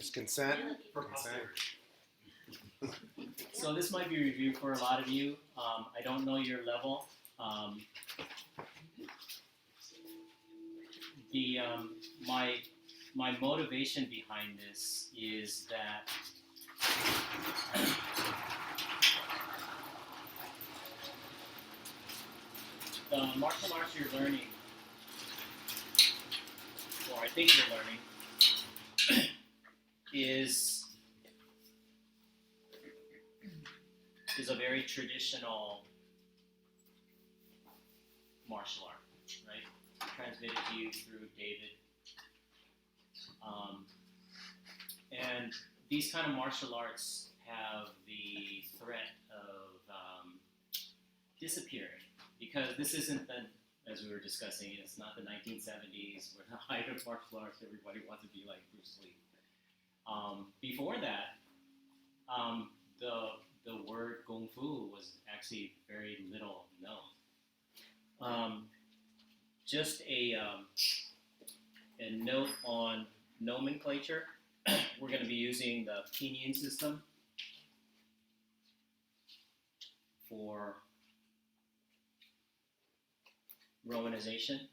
Just consent. Consent. So this might be a review for a lot of you. I don't know your level. My motivation behind this is that the martial arts you're learning, or I think you're learning, is a very traditional martial art, right? Transmitted to you through David. And these kind of martial arts have the threat of disappearing, because this isn't the, as we were discussing, it's not the 1970s where the height of martial arts, everybody wants to be like Bruce Lee. Before that, the word Gong Fu was actually very little known. Just a note on nomenclature. We're going to be using the pinyin system for Romanization.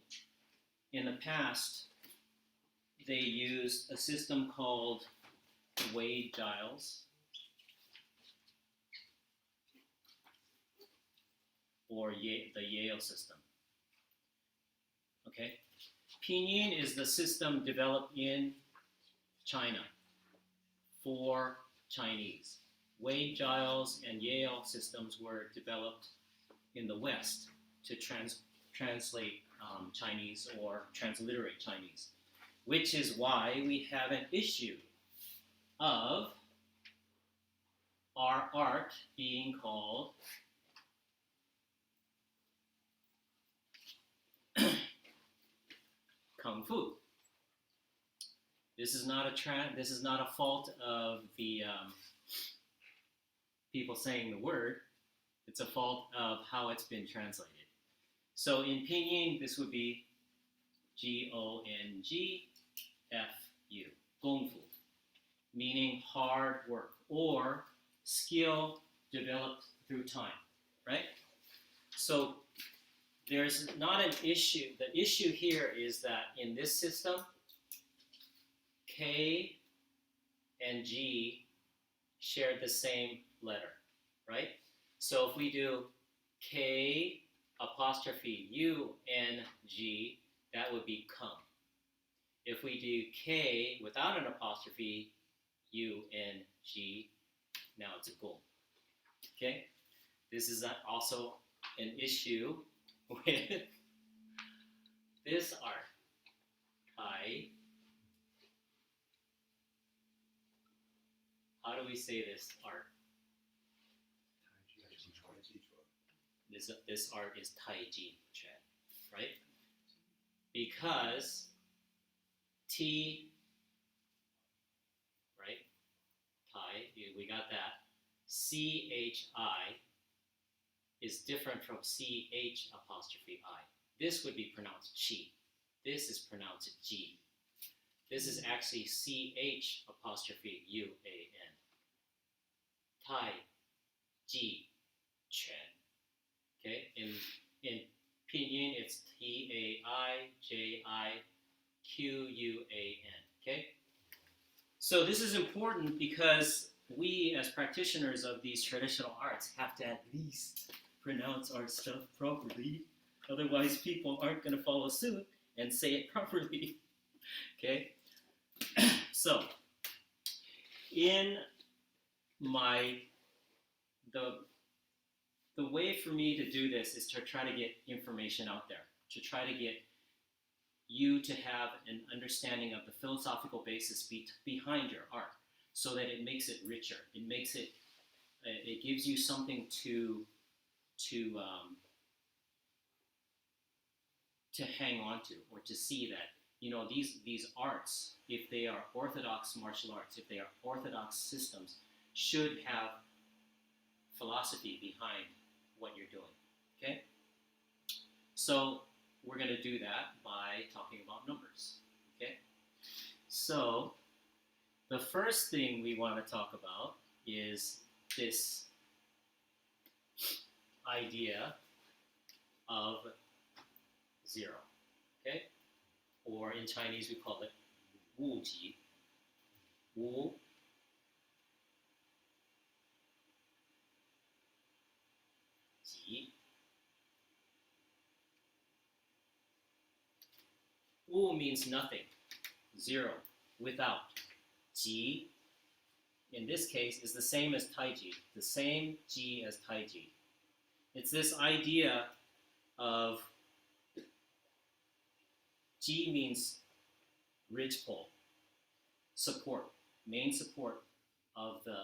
In the past, they used a system called Wade Giles, or the Yale system. Okay? Pinyin is the system developed in China for Chinese. Wade Giles and Yale systems were developed in the West to translate Chinese or transliterate Chinese, which is why we have an issue of our art being called Kung Fu. This is not a fault of the people saying the word. It's a fault of how it's been translated. So in Pinyin, this would be Gongfu, Gong Fu, meaning hard work or skill developed through time, right? So there's not an issue. The issue here is that in this system, K and G share the same letter, right? So if we do K apostrophe U N G, that would be Kung. If we do K without an apostrophe, U N G, now it's a Gong. Okay? This is also an issue with this art. How do we say this art? This art is Taiji Chuan, right? Because T, right? Tai, we got that. CHI is different from CH apostrophe I. This would be pronounced Chi. This is pronounced G. This is actually CH apostrophe UAN. Tai Ji Chuan. Okay, in Pinyin it's TAIJIQUAN. Okay, so this is important because we as practitioners of these traditional arts have to at least pronounce our stuff properly. Otherwise, people aren't going to follow suit and say it properly. Okay, so in the way for me to do this is to try to get information out there, to try to get you to have an understanding of the philosophical basis behind your art, so that it makes it richer. It makes it, it gives you something to hang on to, or to see that, you know, these arts, if they are orthodox martial arts, if they are orthodox systems, should have philosophy behind what you're doing, okay? So we're going to do that by talking about numbers, okay? So the first thing we want to talk about is this idea of zero, okay? Or in Chinese we call it wu ji. Wu ji. Wu means nothing, zero, without. Ji, in this case, is the same as Taiji, the same ji as Taiji. It's this idea of ji means ridge pole, support, main support of the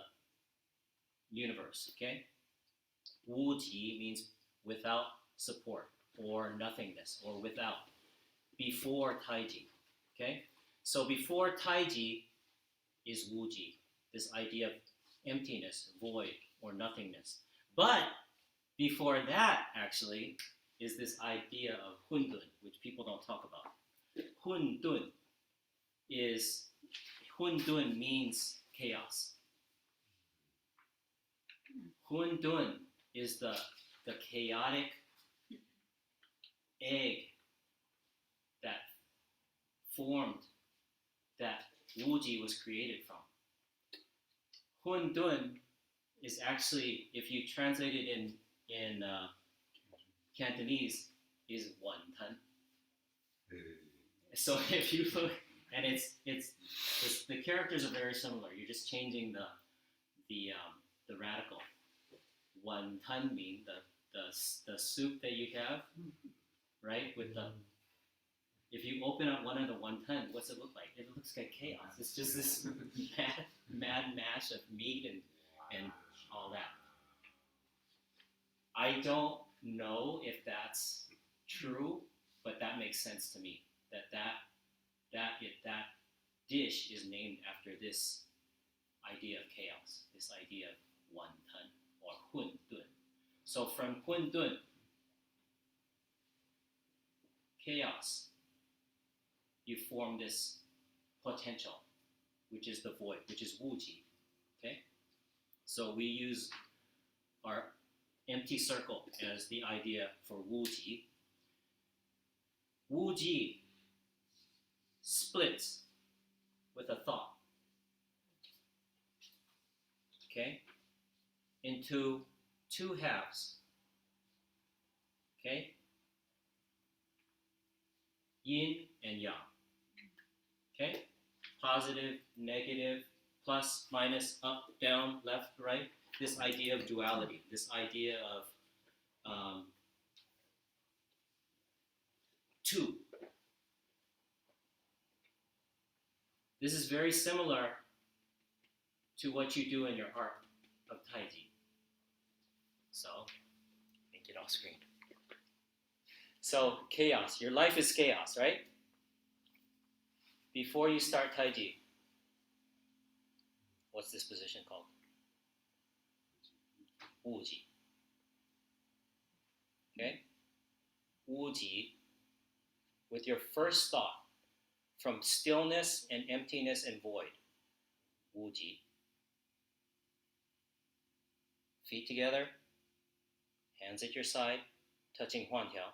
universe, okay? Wu ji means without support, or nothingness, or without, before Taiji, okay? So before Taiji is Wu ji, this idea of emptiness, void, or nothingness. But before that, actually, is this idea of Hundun, which people don't talk about. Hundun means chaos. Hundun is the chaotic egg that formed, that Wuji was created from. Hundun is actually, if you translate it in Cantonese, is one ton. So if you look, and it's the characters are very similar. You're just changing the radical. One ton mean the soup that you have, right? With the, if you open up one of the wonton, what's it look like? It looks like chaos. It's just this mad mash of meat and all that. I don't know if that's true, but that makes sense to me. That dish is named after this idea of chaos, this idea of wonton or hundun. So from hundun, chaos, you form this potential, which is the void, which is wuji. Okay? So we use our empty circle as the idea for wuji. Wuji splits with a thought, okay, into two halves, okay, yin and yang, okay, positive, negative, plus, minus, up, down, left, right, this idea of duality, this idea of two. This is very similar to what you do in your art of Taiji. So, make it off screen. So, chaos. Your life is chaos, right? Before you start Taiji, what's this position called? Wuji. Okay? Wuji, with your first thought, from stillness and emptiness and void, wuji. Feet together, hands at your side, touching huantiao.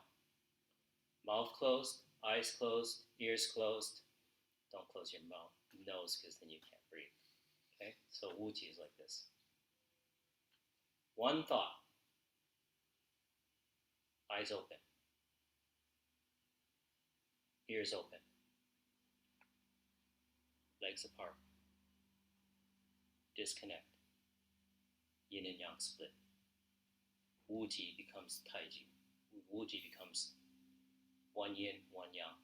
Mouth closed, eyes closed, ears closed. Don't close your mouth, nose, because then you can't breathe. Okay, so wuji is like this. One thought, eyes open, ears open, legs apart, disconnect, yin and yang split. Wuji becomes Taiji. Wuji becomes one yin, one yang,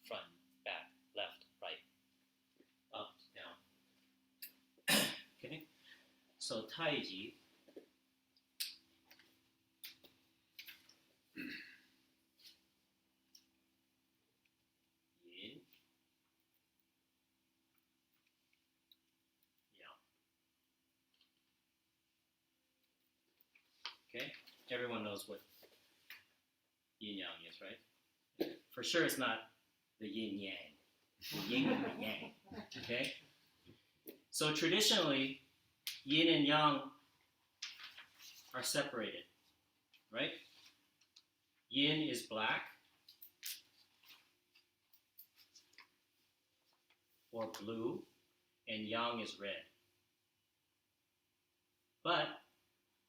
front, back, left, right, up, down. Okay? So Taiji yin, yang. Okay? Everyone knows what yin yang is, right? For sure it's not the yin yang. The yin and the yang. Okay? So traditionally, yin and yang are separated, right? Yin is black or blue, and yang is red. But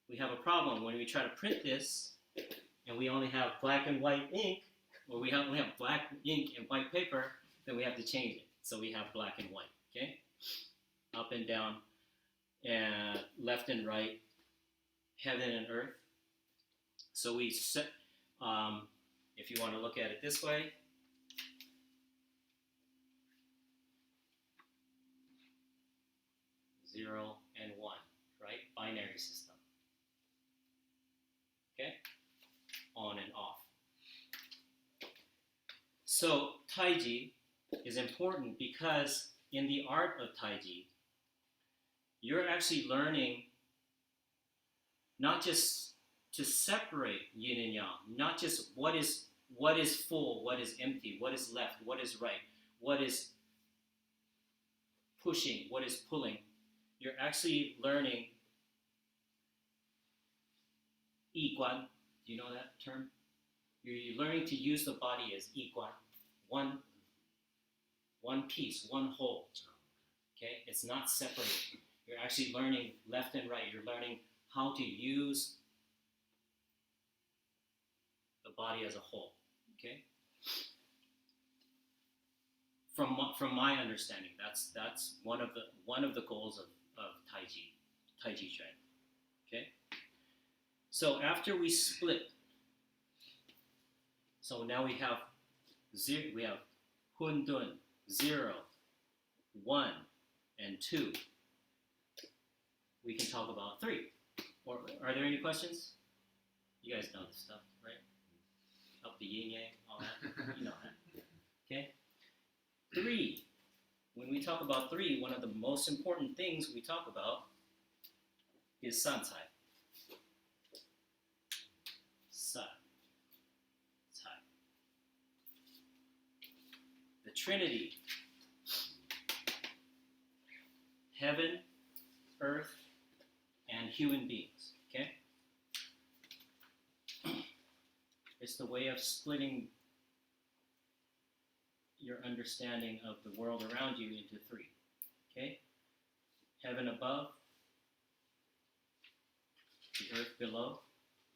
we have a problem when we try to print this and we only have black and white ink, or we only have black ink and white paper, then we have to change it. So we have black and white, okay? Up and down, and left and right, heaven and earth. So we set, if you want to look at it this way, 0 and 1, right? Binary system. Okay? On and off. So Taiji is important because in the art of Taiji, you're actually learning not just to separate yin and yang, not just what is full, what is empty, what is left, what is right, what is pushing, what is pulling. You're actually learning Yiguan. Do you know that term? You're learning to use the body as Yiguan, one piece, one whole. Okay, it's not separated. You're actually learning left and right. You're learning how to use the body as a whole. Okay. From my understanding, that's one of the goals of Tai Chi Chuan. Okay. So after we split, so now we have Hun Dun, 0, 1, and 2. We can talk about 3. Or are there any questions? You guys know this stuff, right? Up the yin yang, all that. You know that. Okay? 3. When we talk about 3, one of the most important things we talk about is San Cai. San Cai. The Trinity. Heaven, earth, and human beings. Okay? It's the way of splitting your understanding of the world around you into 3. Okay? Heaven above, the earth below,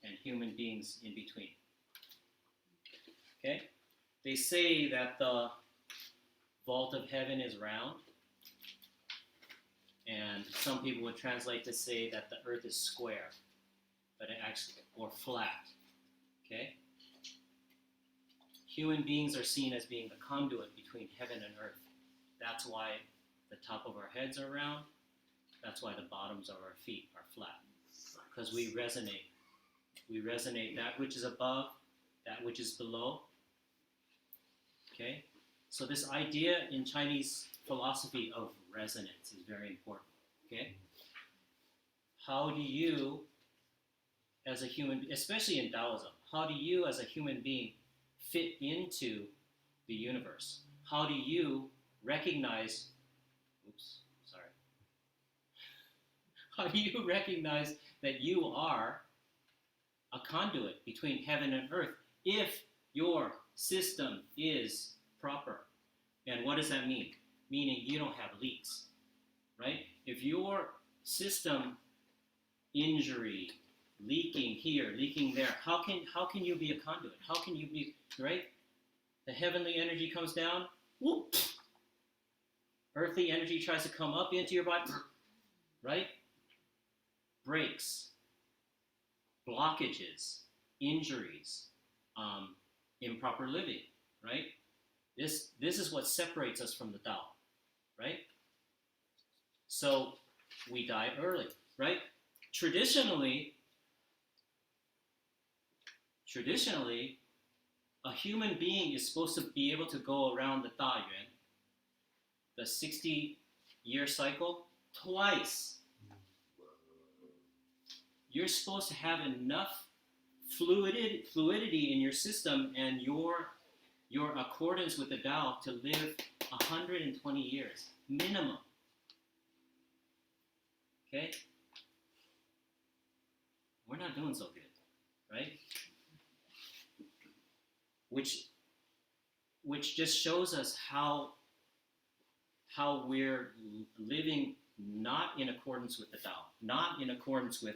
and human beings in between. Okay? They say that the vault of heaven is round, and some people would translate to say that the earth is square, but it actually, or flat. Okay? Human beings are seen as being the conduit between heaven and earth. That's why the top of our heads are round. That's why the bottoms of our feet are flat. Because we resonate. We resonate that which is above, that which is below. Okay? So this idea in Chinese philosophy of resonance is very important. Okay? How do you, as a human, especially in Taoism, how do you as a human being fit into the universe? How do you recognize, how do you recognize that you are a conduit between heaven and earth if your system is proper? And what does that mean? Meaning you don't have leaks, right? If your system, injury, leaking here, leaking there, how can you be a conduit? How can you be, right? The heavenly energy comes down, whoop. Earthly energy tries to come up into your body, right? Breaks, blockages, injuries, improper living, right? This is what separates us from the Tao, right? So we die early, right? Traditionally, a human being is supposed to be able to go around the Dayuan, the 60-year cycle, twice. You're supposed to have enough fluidity in your system and your accordance with the Tao to live 120 years, minimum. Okay? We're not doing so good, right? Which just shows us how we're living not in accordance with the Tao, not in accordance with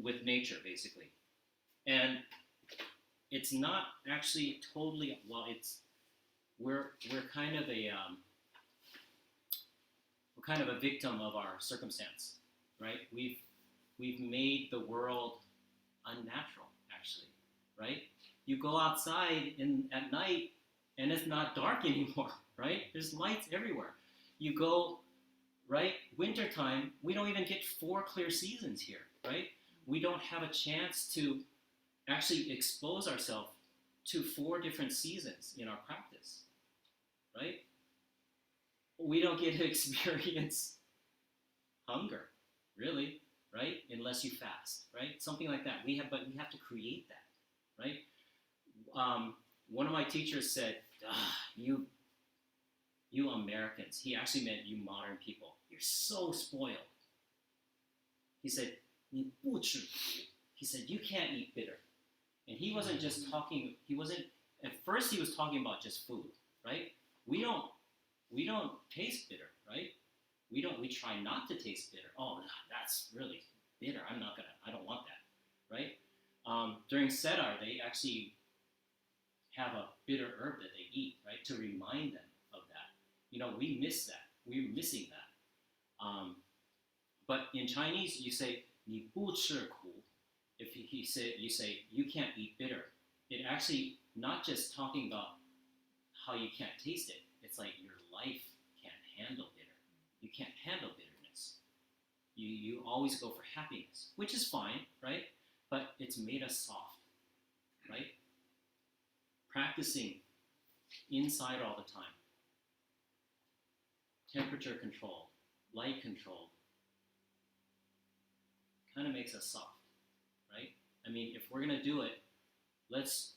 with nature, basically. And it's not actually totally, well, we're kind of a victim of our circumstance, right? We've made the world unnatural, actually, right? You go outside at night and it's not dark anymore, right? There's lights everywhere. You go, right? Wintertime, we don't even get 4 clear seasons here, right? We don't have a chance to actually expose ourselves to 4 different seasons in our practice, right? We don't get to experience hunger, really, right? Unless you fast, right? Something like that. But we have to create that, right? One of my teachers said, you Americans, he actually meant you modern people, you're so spoiled. He said, 你不吃苦. He said, you can't eat bitter. And he wasn't just talking, at first he was talking about just food, right? We don't taste bitter, right? We try not to taste bitter. Oh, that's really bitter. I don't want that, right? During Sedar, they actually have a bitter herb that they eat, right, to remind them of that. We miss that. We're missing that. But in Chinese, you say 你不吃苦. If you say you can't eat bitter, it actually not just talking about how you can't taste it. It's like your life can't handle bitter. You can't handle bitterness. You always go for happiness, which is fine, right? But it's made us soft, right? Practicing inside all the time. Temperature controlled, light controlled, kind of makes us soft, right? I mean, if we're gonna do it, let's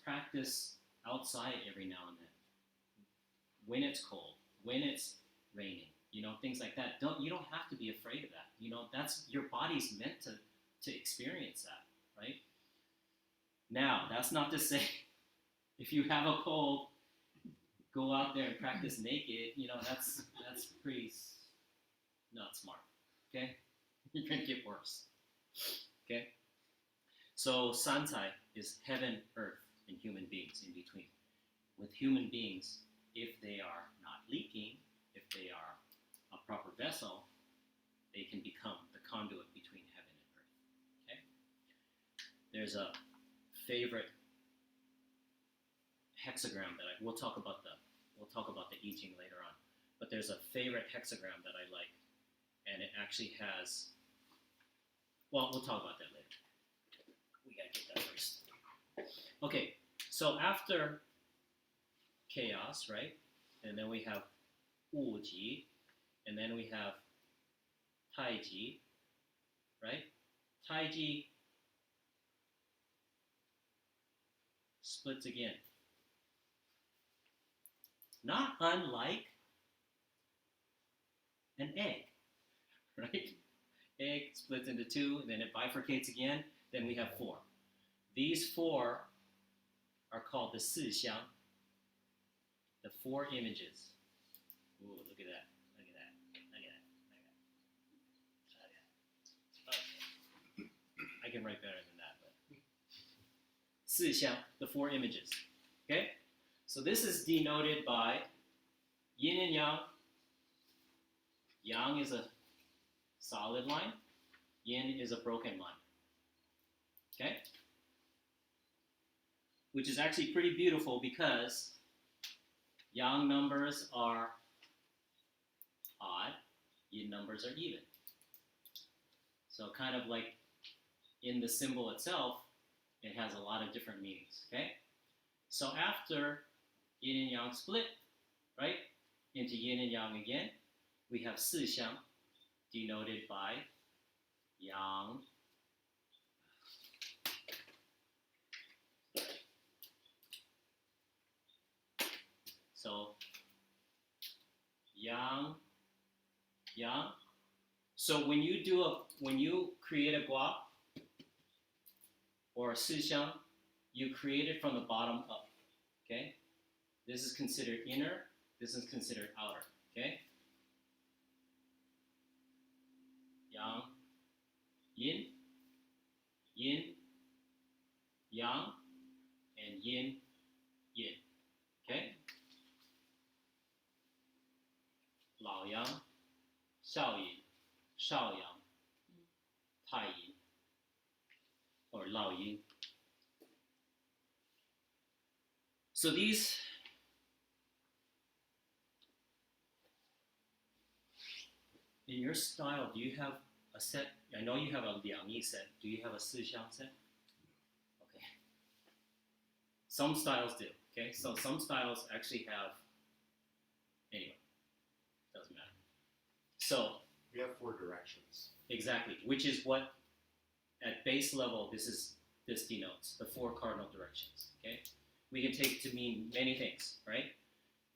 practice outside every now and then. When it's cold, when it's raining, things like that. You don't have to be afraid of that. That's your body's meant to experience that, right? Now, that's not to say if you have a cold, go out there and practice naked. That's pretty not smart. Okay, you're gonna get worse. Okay, so Sancai is heaven, earth, and human beings in between. With human beings, if they are not leaking, if they are a proper vessel, they can become the conduit between heaven and earth. Okay? There's a favorite hexagram that we'll talk about the I Ching later on. But there's a favorite hexagram that I like, and it actually has. Well, we'll talk about that later. We gotta get that first. Okay, so after chaos, right? And then we have Wu Ji, and then we have Tai Ji, right? Tai Ji splits again. Not unlike an egg, right? Egg splits into 2, then it bifurcates again, then we have 4. These 4 are called the Sixiang, the 4 images. Ooh, look at that. Look at that. Look at that. Look at that. Okay. I can write better than that, but Sixiang, the 4 images. Okay? So this is denoted by yin and yang. Yang is a solid line. Yin is a broken line. Okay? Which is actually pretty beautiful because yang numbers are odd, yin numbers are even. So kind of like in the symbol itself, it has a lot of different meanings, okay? So after yin and yang split, right, into yin and yang again, we have Sixiang, denoted by yang. So yang, yang. So when you create a gua or a sixiang, you create it from the bottom up. Okay? This is considered inner, this is considered outer. Okay? Yang, yin, yin, yang, and yin, yin. Okay? Lao yang, xiao yin, shao yang, tai yin, or lao yin. So these, in your style, do you have a set? I know you have a Liang Yi set. Do you have a Sixiang set? Okay. Some styles do. Okay, so some styles actually have. Anyway, doesn't matter. So we have 4 directions. Exactly, which is what at base level this denotes the 4 cardinal directions. Okay, we can take it to mean many things, right?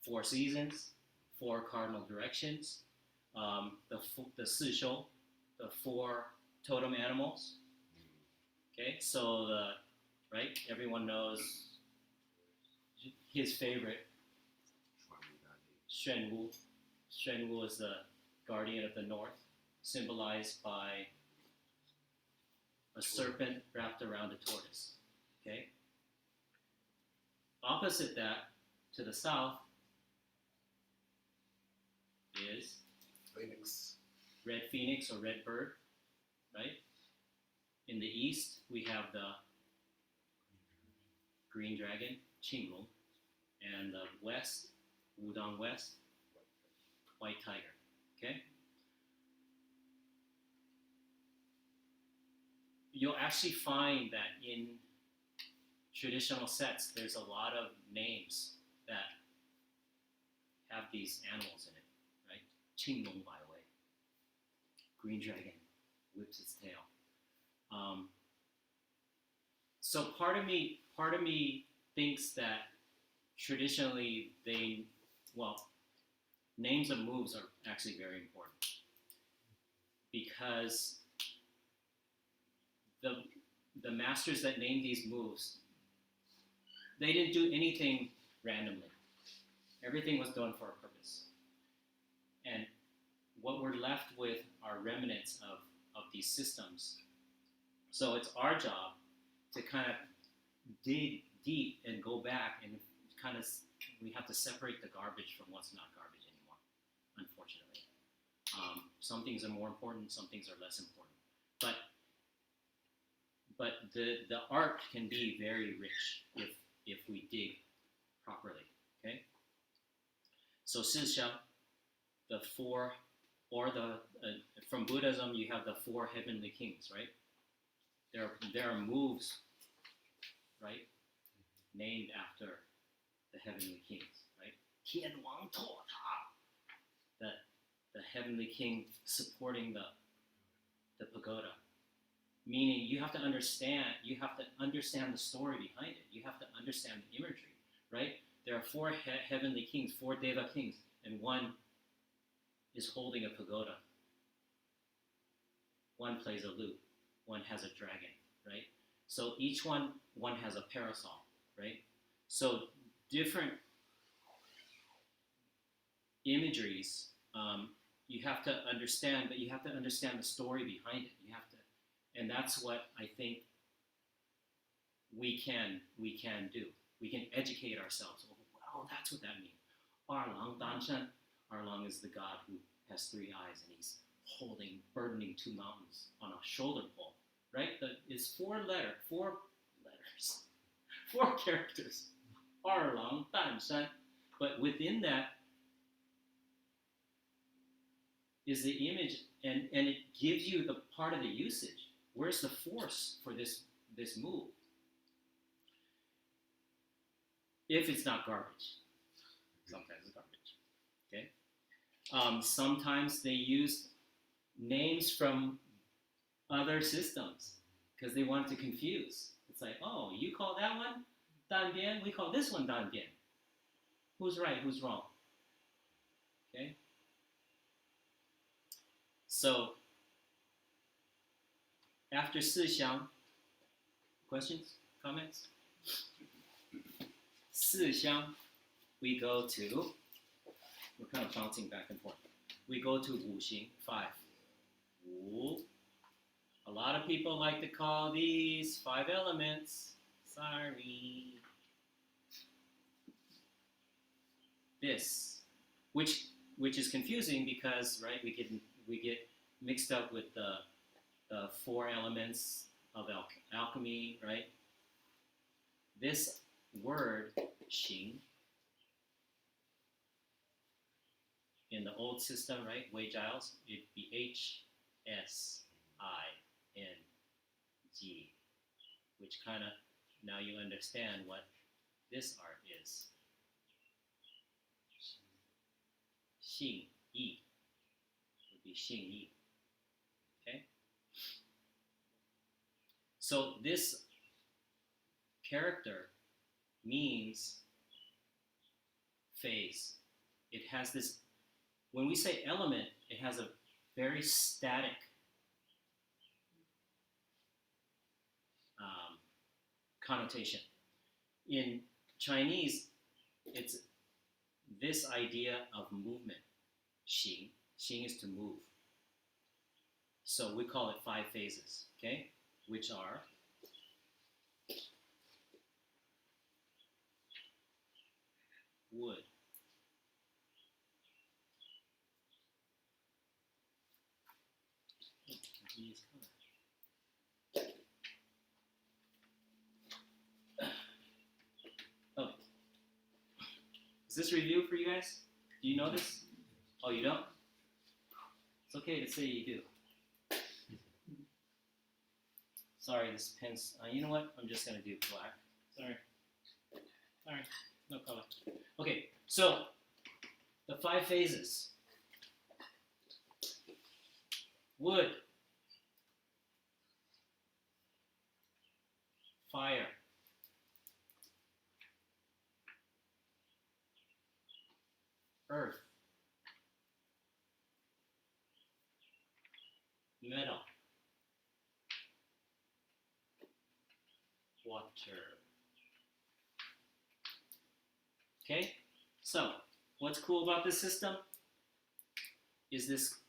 4 seasons, 4 cardinal directions, the 四修, the 4 totem animals. Okay, so right, everyone knows his favorite, Xuan Wu. Xuan Wu is the guardian of the north, symbolized by a serpent wrapped around a tortoise. Okay. Opposite that, to the south, is Phoenix. red phoenix or red bird, right? In the east, we have the green dragon, Qinglong, and the west, Wudang West, white tiger. Okay. You'll actually find that in traditional sets, there's a lot of names that have these animals in it, right? Qinglong, by the way. Green dragon whips its tail. So part of me thinks that traditionally names of moves are actually very important because the masters that named these moves, they didn't do anything randomly. Everything was done for a purpose. And what we're left with are remnants of these systems. So it's our job to kind of dig deep and go back and we have to separate the garbage from what's not garbage anymore, unfortunately. Some things are more important, some things are less important. But the art can be very rich if we dig properly, okay? So Sixiang, the 4, or from Buddhism, you have the 4 heavenly kings, right? There are moves, right, named after the heavenly kings, right? Tian Wang To Ta, the heavenly king supporting the pagoda. Meaning you have to understand the story behind it. You have to understand the imagery, right? There are 4 heavenly kings, 4 Deva kings, and one is holding a pagoda. One plays a lute, one has a dragon, right? So each one has a parasol, right? So different imageries you have to understand, but you have to understand the story behind it. And that's what I think we can do. We can educate ourselves. Oh, that's what that means. Erlang Danshan. Erlang is the god who has 3 eyes and he's burdening 2 mountains on a shoulder pole, right? It's 4 letters, 4 characters. Erlang Danshan. But within that is the image, and it gives you the part of the usage. Where's the force for this move? If it's not garbage. Sometimes it's garbage. Okay? Sometimes they use names from other systems because they want to confuse. It's like, oh, you call that one Dan Bian, we call this one Dan Bian. Who's right, who's wrong? Okay? So after 四象, questions, comments? 四象, we go to, we're kind of bouncing back and forth. We go to 五行, 5. 五. A lot of people like to call these 5 elements. Sorry. This, which is confusing because, right, we get mixed up with the 4 elements of alchemy, right? This word, 形, in the old system, right, Wei Giles, it'd be HSING, which kind of, now you understand what this art is. 信义 would be 信义. Okay? So this character means phase. It has this, when we say element, it has a very static connotation. In Chinese, it's this idea of movement. 形 is to move. So we call it 5 phases, okay? Which are wood, oh, is this review for you guys? Do you know this? Oh, you don't? It's okay to say you do. Sorry, this pen's, you know what? I'm just going to do black. Sorry, no color. Okay, so the 5 phases. Wood, fire, earth, metal, water. Okay, so what's cool about this system is this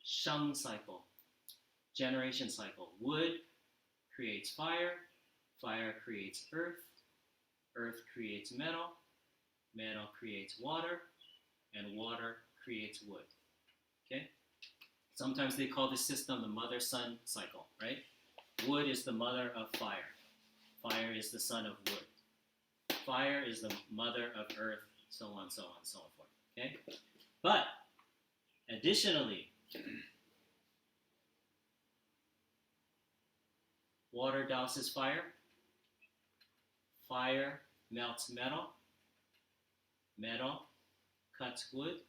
sheng cycle, generation cycle. Wood creates fire, fire creates earth, earth creates metal, metal creates water, and water creates wood. Okay? Sometimes they call this system the mother-son cycle, right? Wood is the mother of fire. Fire is the son of wood. Fire is the mother of earth, so on, so on, so forth. Okay? But additionally, water douses fire, fire melts metal, metal cuts wood,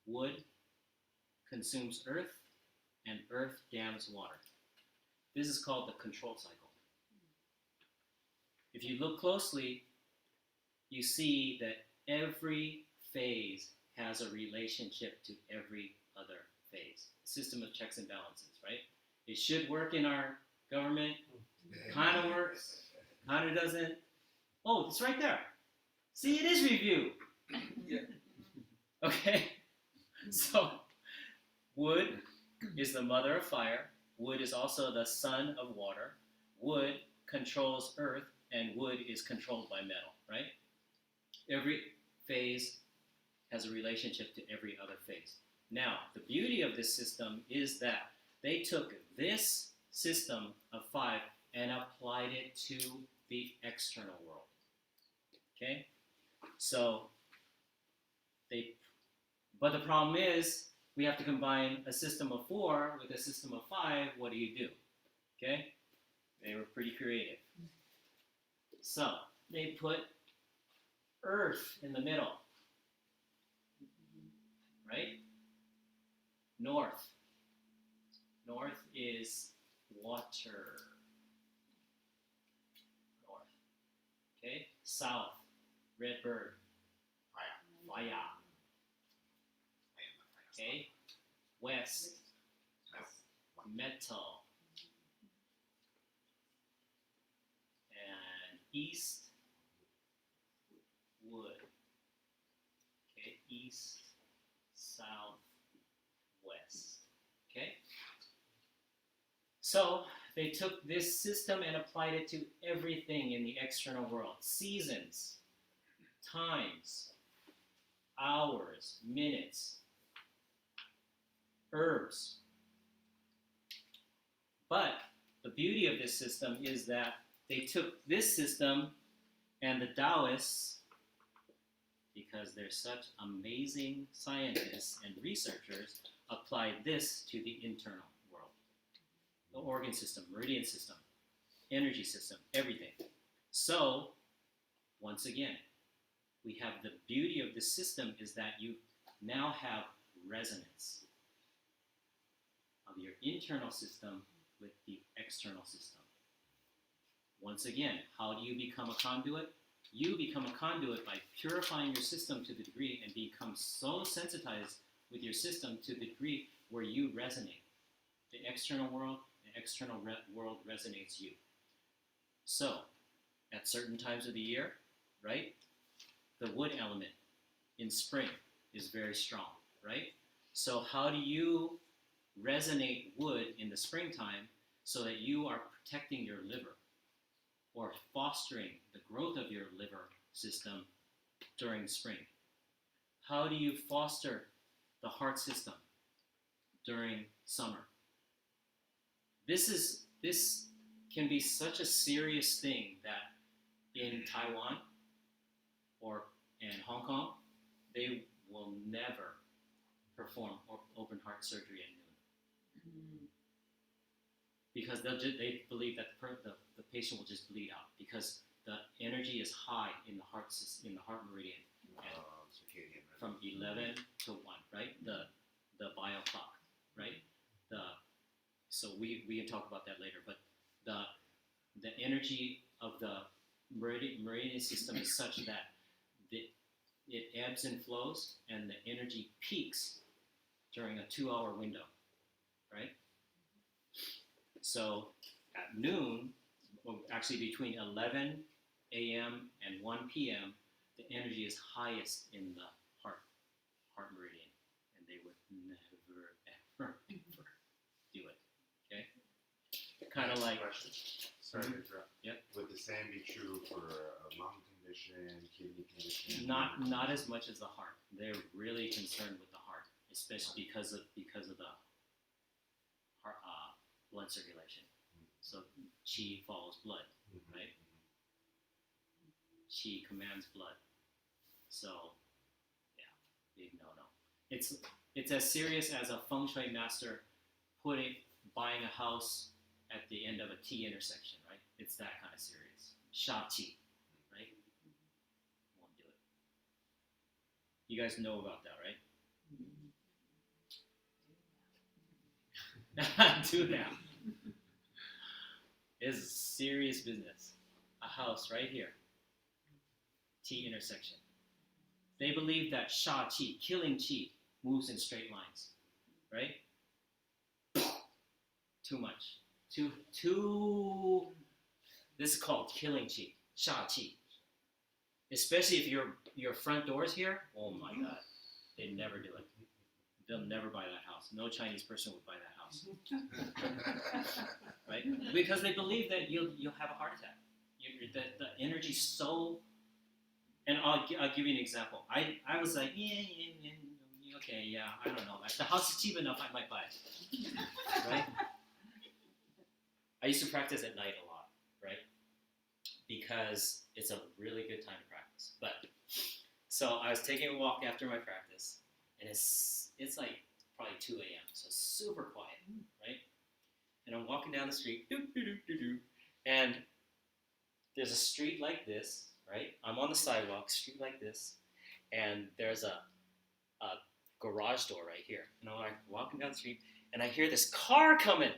wood consumes earth, and earth dams water. This is called the control cycle. If you look closely, you see that every phase has a relationship to every other phase. System of checks and balances, right? It should work in our government. Kind of works, kind of doesn't. Oh, it's right there. See, it is review. Yeah. Okay? So, wood is the mother of fire. Wood is also the son of water. Wood controls earth, and wood is controlled by metal, right? Every phase has a relationship to every other phase. Now, the beauty of this system is that they took this system of 5 and applied it to the external world. Okay? So, but the problem is, we have to combine a system of 4 with a system of 5. What do? Okay? They were pretty creative. So, they put earth in the middle. Right? North. North is water. North. Okay? South. Red bird. Fire. Okay? west, metal, and east, wood. Okay, east, south, west. Okay? So they took this system and applied it to everything in the external world. Seasons, times, hours, minutes, herbs. But the beauty of this system is that they took this system and the Taoists, because they're such amazing scientists and researchers, applied this to the internal world. The organ system, meridian system, energy system, everything. So, once again, we have the beauty of this system is that you now have resonance of your internal system with the external system. Once again, how do you become a conduit? You become a conduit by purifying your system to the degree and become so sensitized with your system to the degree where you resonate. The external world world resonates you. So, at certain times of the year, right, the wood element in spring is very strong, right? So how do you resonate wood in the springtime so that you are protecting your liver or fostering the growth of your liver system during spring? How do you foster the heart system during summer? This can be such a serious thing that in Taiwan or in Hong Kong, they will never perform open heart surgery at noon. Because they believe that the patient will just bleed out because the energy is high in the heart meridian Circadian rhythm. from 11 to 1, right? The bio clock, right? So we can talk about that later, but the energy of the meridian system is such that it ebbs and flows, and the energy peaks during a 2-hour window, right? So at noon, well, actually between 11 a.m. and 1 p.m., the energy is highest in the heart meridian, and they would never, ever, ever do it. Okay? Kind of like. Question. Sorry to interrupt. Yep. Would the same be true for a lung condition, kidney condition? Not as much as the heart. They're really concerned with the heart, especially because of the heart, blood circulation. So qi follows blood, right? Qi commands blood. So yeah, big no-no. It's as serious as a feng shui master buying a house at the end of a T intersection, right? It's that kind of serious. Sha qi, right? Won't do it. You guys know about that, right? Do that. It's serious business. A house right here. T intersection. They believe that Sha Qi, killing Qi, moves in straight lines. Right? Too much. Too. This is called killing Qi. Sha Qi. Especially if your front door's here. Oh my God. They'd never do it. They'll never buy that house. No Chinese person would buy that house. Right? Because they believe that you'll have a heart attack. The energy's so. And I'll give you an example. I was like, yeah, okay, yeah, I don't know. If the house is cheap enough, I might buy it. Right? I used to practice at night a lot, right? Because it's a really good time to practice. But so I was taking a walk after my practice, and it's like probably 2 a.m. So super quiet, right? And I'm walking down the street, and there's a street like this, right? I'm on the sidewalk, street like this, and there's a garage door right here. And I'm like walking down the street, and I hear this car coming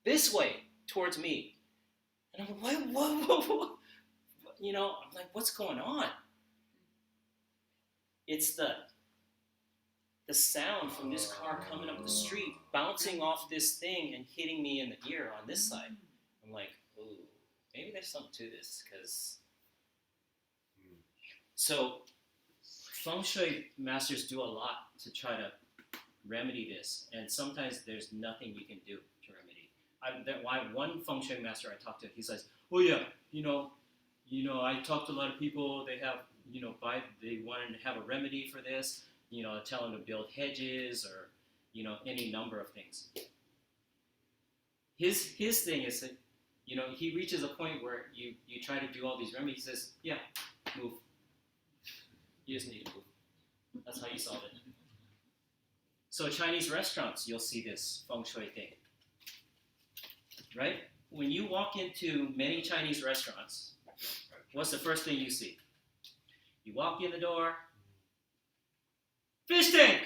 this way towards me. And I'm like, whoa. You know, I'm like, what's going on? It's the the sound from this car coming up the street, bouncing off this thing and hitting me in the ear on this side. I'm like, ooh, maybe there's something to this, because so feng shui masters do a lot to try to remedy this, and sometimes there's nothing you can do to remedy. One feng shui master I talked to, he says, "Oh yeah, I talked to a lot of people. They have, they wanted to have a remedy for this. Tell them to build hedges or, any number of things." His thing is that, he reaches a point where you try to do all these remedies. He says, "Yeah, move. You just need to move. That's how you solve it." So Chinese restaurants, you'll see this feng shui thing, right? When you walk into many Chinese restaurants, what's the first thing you see? You walk in the door, fish tank,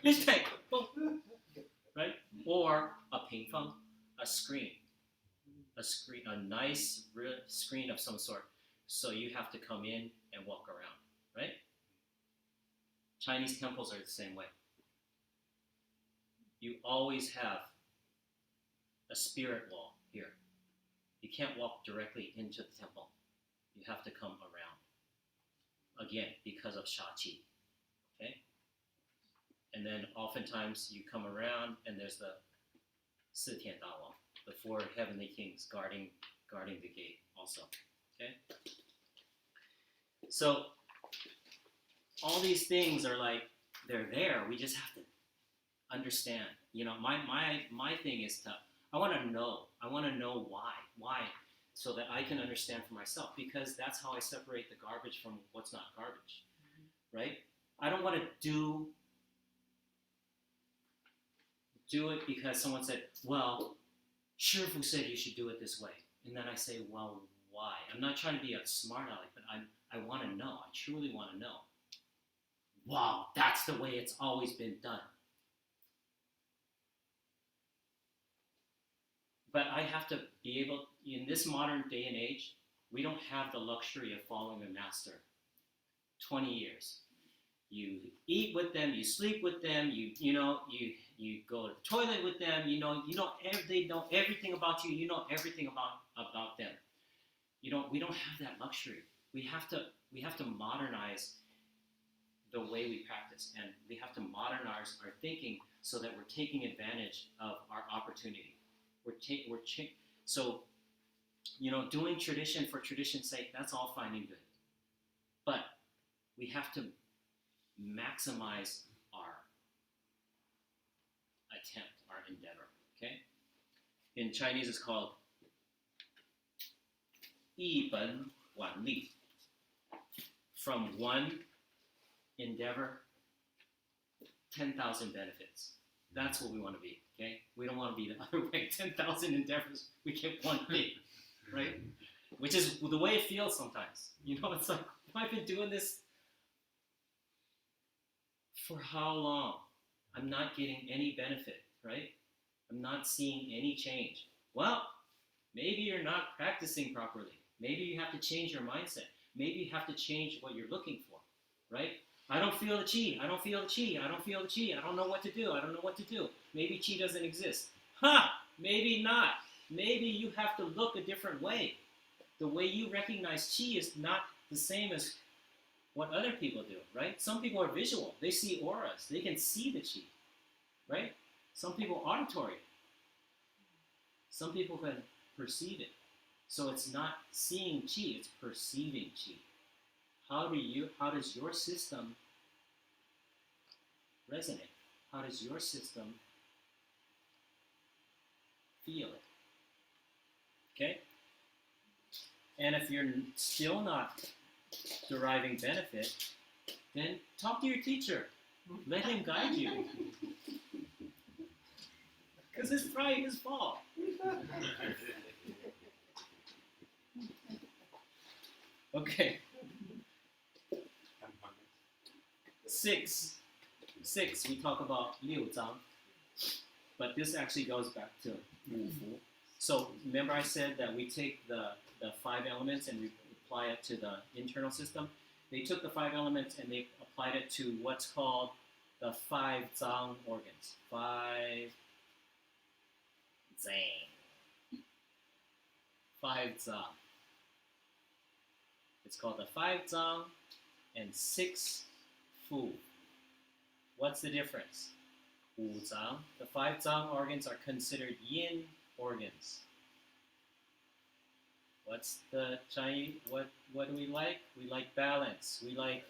fish tank, boom, right? Or a ping feng, a screen, a nice screen of some sort. So you have to come in and walk around, right? Chinese temples are the same way. You always have a spirit wall here. You can't walk directly into the temple. You have to come around. Again, because of Sha Qi. Okay? And then oftentimes you come around and there's the Si Tian Da Wang, the four heavenly kings guarding the gate also. Okay? So all these things are like, they're there. We just have to understand. My thing is I want to know why, so that I can understand for myself, because that's how I separate the garbage from what's not garbage, right? I don't want to do it because someone said, well, Shifu said you should do it this way, and then I say, well, why? I'm not trying to be a smart aleck, but I want to know. I truly want to know. Wow, that's the way it's always been done. But I have to be able, in this modern day and age, we don't have the luxury of following a master 20 years. You eat with them, you sleep with them, you go to the toilet with them, they know everything about you, you know everything about them. We don't have that luxury. We have to modernize the way we practice, and we have to modernize our thinking so that we're taking advantage of our opportunity. So, doing tradition for tradition's sake, that's all fine and good. But we have to maximize our attempt, our endeavor, okay? In Chinese, it's called 一本万利. From one endeavor, 10,000 benefits. That's what we want to be, okay? We don't want to be the other way. 10,000 endeavors, we get one thing, right? Which is the way it feels sometimes. It's like, I've been doing this for how long? I'm not getting any benefit, right? I'm not seeing any change. Well, maybe you're not practicing properly. Maybe you have to change your mindset. Maybe you have to change what you're looking for, right? I don't feel the chi. I don't feel the chi. I don't feel the chi. I don't know what to do. I don't know what to do. Maybe chi doesn't exist. Maybe not. Maybe you have to look a different way. The way you recognize chi is not the same as what other people do, right? Some people are visual. They see auras. They can see the chi, right? Some people are auditory. Some people can perceive it. So it's not seeing chi, it's perceiving chi. How does your system resonate? How does your system feel it? Okay? And if you're still not deriving benefit, then talk to your teacher. Let him guide you. Because it's probably his fault. Okay. 6, we talk about 六章, but this actually goes back to 五福. So remember I said that we take the 5 elements and we apply it to the internal system. they took the 5 elements and they applied it to what's called the 5 zang organs. 5 zang. 5 zang. It's called the 5 zang and 6 fu. What's the difference? Wu zang. The 5 zang organs are considered yin organs. What's the Chinese? What do we like? We like balance. We like.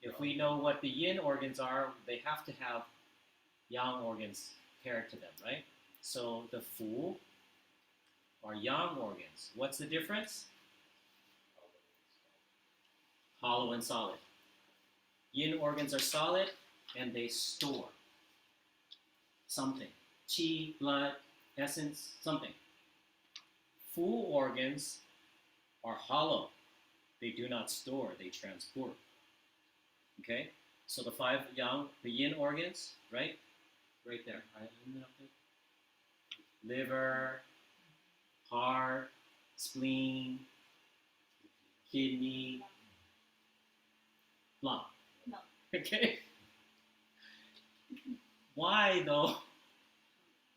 If we know what the yin organs are, they have to have yang organs paired to them, right? So the fu are yang organs. What's the difference? Hollow and solid. Yin organs are solid and they store something. Qi, blood, essence, something. Fu organs are hollow. They do not store, they transport. Okay? So the 5 yang, the yin organs, right? Right there. Liver, heart, spleen, kidney, lung. No. Okay? Why though?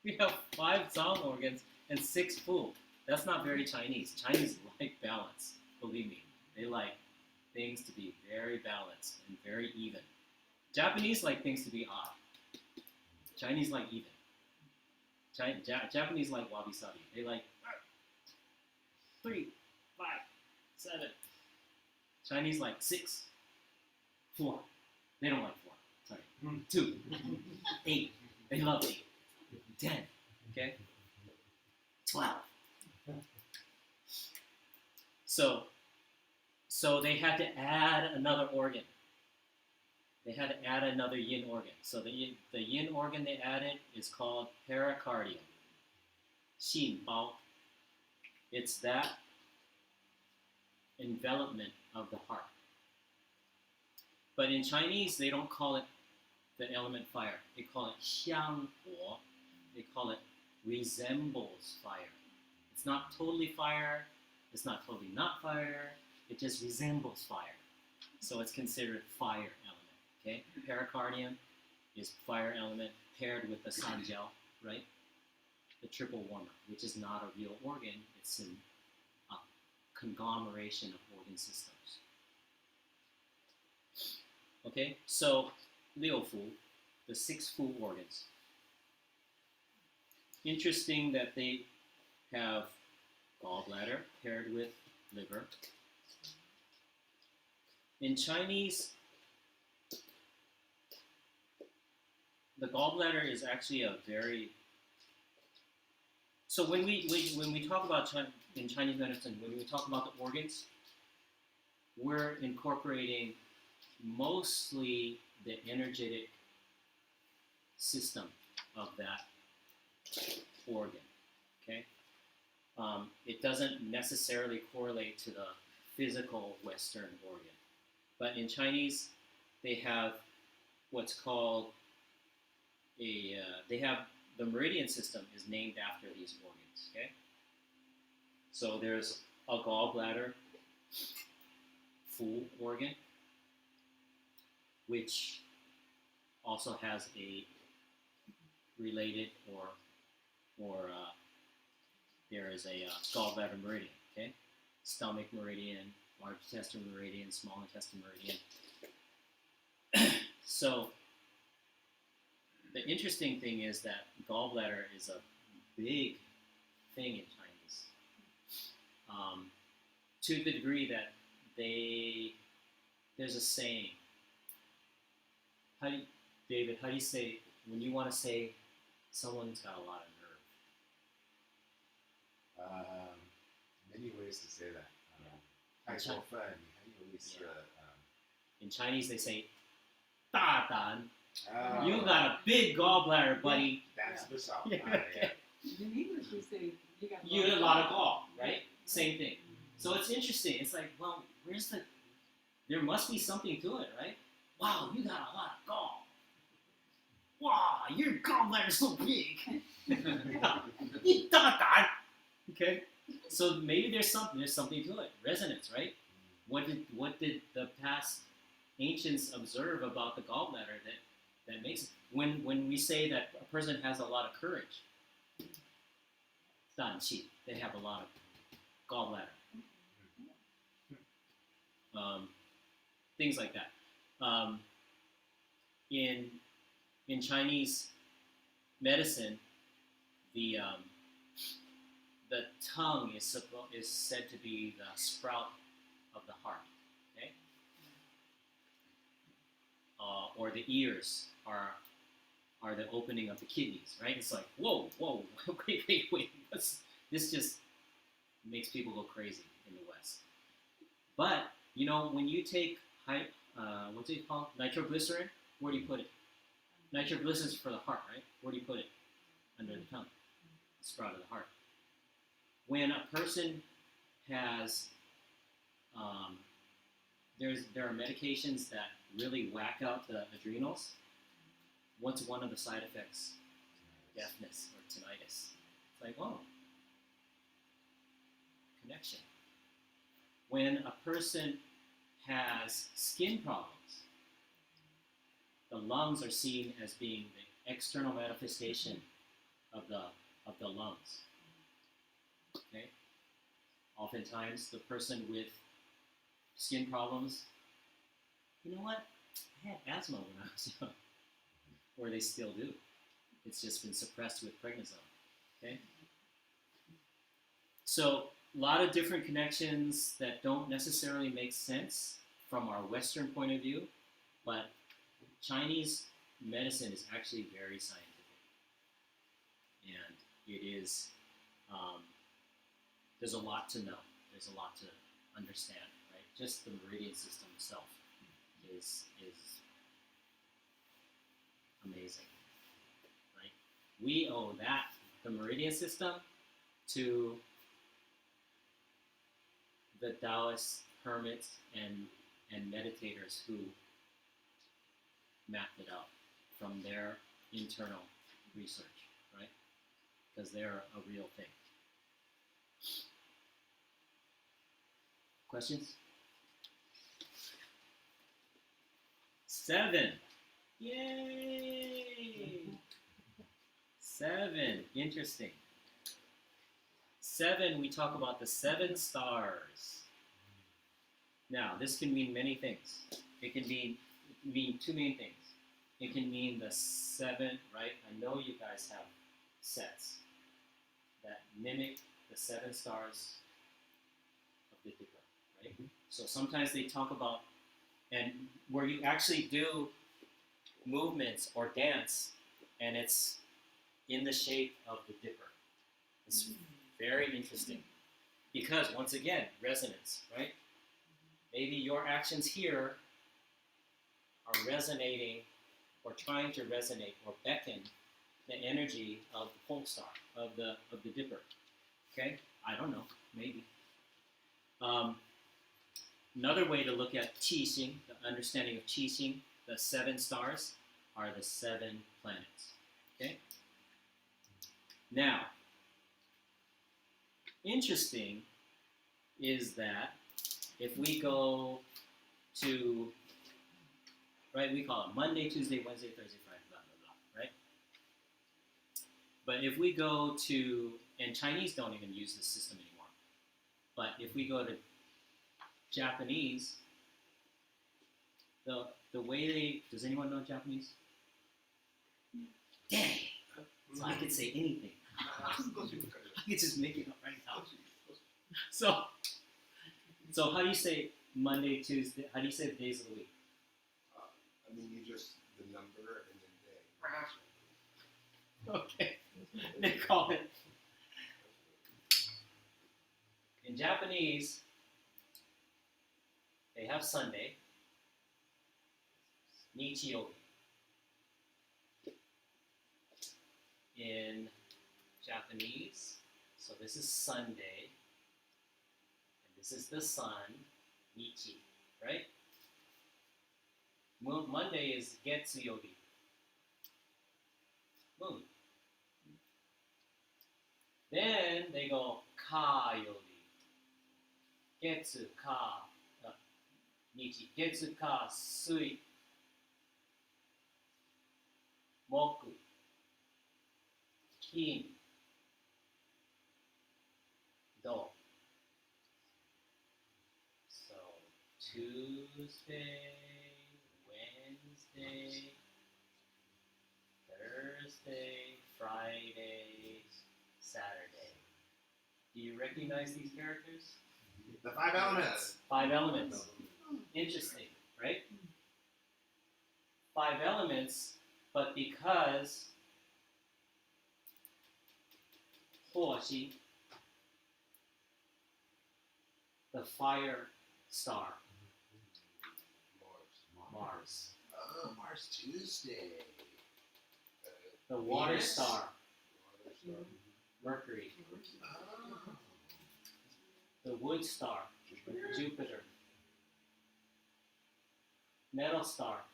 We have 5 zang organs and 6 fu. That's not very Chinese. Chinese like balance, believe me. They like things to be very balanced and very even. Japanese like things to be odd. Chinese like even. Japanese like wabi-sabi. They like 3, 5, 7. Chinese like 6, 4. They don't like 4. Sorry. 2, 8. They love 8. 10. Okay? 12. So they had to add another organ. They had to add another yin organ. So the yin organ they added is called pericardium. 心包. It's that envelopment of the heart. But in Chinese, they don't call it the element fire. They call it 香火. They call it resembles fire. It's not totally fire. It's not totally not fire. It just resembles fire. So it's considered fire element. Okay? Pericardium is fire element paired with the sanjiao, right? The triple warmer, which is not a real organ. It's a conglomeration of organ systems. Okay? So, liu fu, the 6 fu organs. Interesting that they have gallbladder paired with liver. In Chinese, the gallbladder is actually a very. So when we talk about in Chinese medicine, when we talk about the organs, we're incorporating mostly the energetic system of that organ. Okay, it doesn't necessarily correlate to the physical Western organ. But in Chinese, they have what's called they have the meridian system is named after these organs. Okay, so there's a gallbladder fu organ, which also has a related or there is a gallbladder meridian. Okay, stomach meridian, large intestine meridian, small intestine meridian. So the interesting thing is that gallbladder is a big thing in Chinese, to the degree that there's a saying. David, how do you say when you want to say someone's got a lot of nerve? Many ways to say that. 太过分，你很有意思的。In Chinese, they say 大胆. Oh, You got a big gallbladder, buddy. That's the South. Yeah, okay. In English, we say You got a lot of gall, right? Same thing. So it's interesting. It's like, well, there must be something to it, right? Wow, you got a lot of gall. Wow, your gallbladder's so big. Okay? So maybe there's something to it. Resonance, right? What did the past ancients observe about the gallbladder that makes it? When we say that a person has a lot of courage, 胆气, they have a lot of gallbladder. Things like that. In Chinese medicine, the tongue is said to be the sprout of the heart, okay? Or the ears are the opening of the kidneys, right? It's like, whoa, wait. This just makes people go crazy in the West. But, when you take, what's it called? Nitroglycerin, where do you put it? Nitroglycerin is for the heart, right? Where do you put it? Under the tongue, the sprout of the heart. When a person has, there are medications that really whack out the adrenals. What's one of the side effects? Deafness or tinnitus. It's like, oh, connection. When a person has skin problems, the lungs are seen as being the external manifestation of the lungs. Okay? Oftentimes, the person with skin problems, you know what? I had asthma when I was young, or they still do. It's just been suppressed with prednisone. Okay? So, a lot of different connections that don't necessarily make sense from our Western point of view, but Chinese medicine is actually very scientific, and it is. There's a lot to know. There's a lot to understand, right? Just the meridian system itself is amazing, right? We owe the meridian system, to the Taoist hermits and meditators who mapped it out from their internal research, right? Because they're a real thing. Questions? 7. Yay! 7. Interesting. 7, we talk about the 7 stars. Now, this can mean many things. It can mean two main things. It can mean the 7, right? I know you guys have sets that mimic the 7 stars of the Dipper, right? So sometimes they talk about, and where you actually do movements or dance, and it's in the shape of the Dipper. It's very interesting because, once again, resonance, right? Maybe your actions here are resonating or trying to resonate or beckon the energy of the pole star, of the Dipper. Okay? I don't know. Maybe. Another way to look at Qi Xing, the understanding of Qi Xing, the 7 stars are the 7 planets. Okay? Now, interesting is that if we go to, right, we call it Monday, Tuesday, Wednesday, Thursday, Friday, blah, blah, blah, right? But if we go to, and Chinese don't even use this system anymore, but if we go to Japanese, the way they, does anyone know Japanese? Dang! So I could say anything. I could just make it up right now. So how do you say Monday, Tuesday? How do you say the days of the week? I mean, you just, the number and then day. Okay. They call it, in Japanese, they have Sunday, Nichiyobi. In Japanese, so this is Sunday, and this is the sun, Nichi, right? Monday is Getsuyobi, moon. Then they go Kayobi, Getsu, Ka, 日月火水木金土 So Tuesday, Wednesday, Thursday, Friday, Saturday. Do you recognize these characters? The 5 elements. 5 elements. Interesting, right? 5 elements, but because 火星, the fire star, Mars, Oh, Mars Tuesday. the water Venus? star, Water star. Mercury, Oh. the wood star, Jupiter. Jupiter, metal star,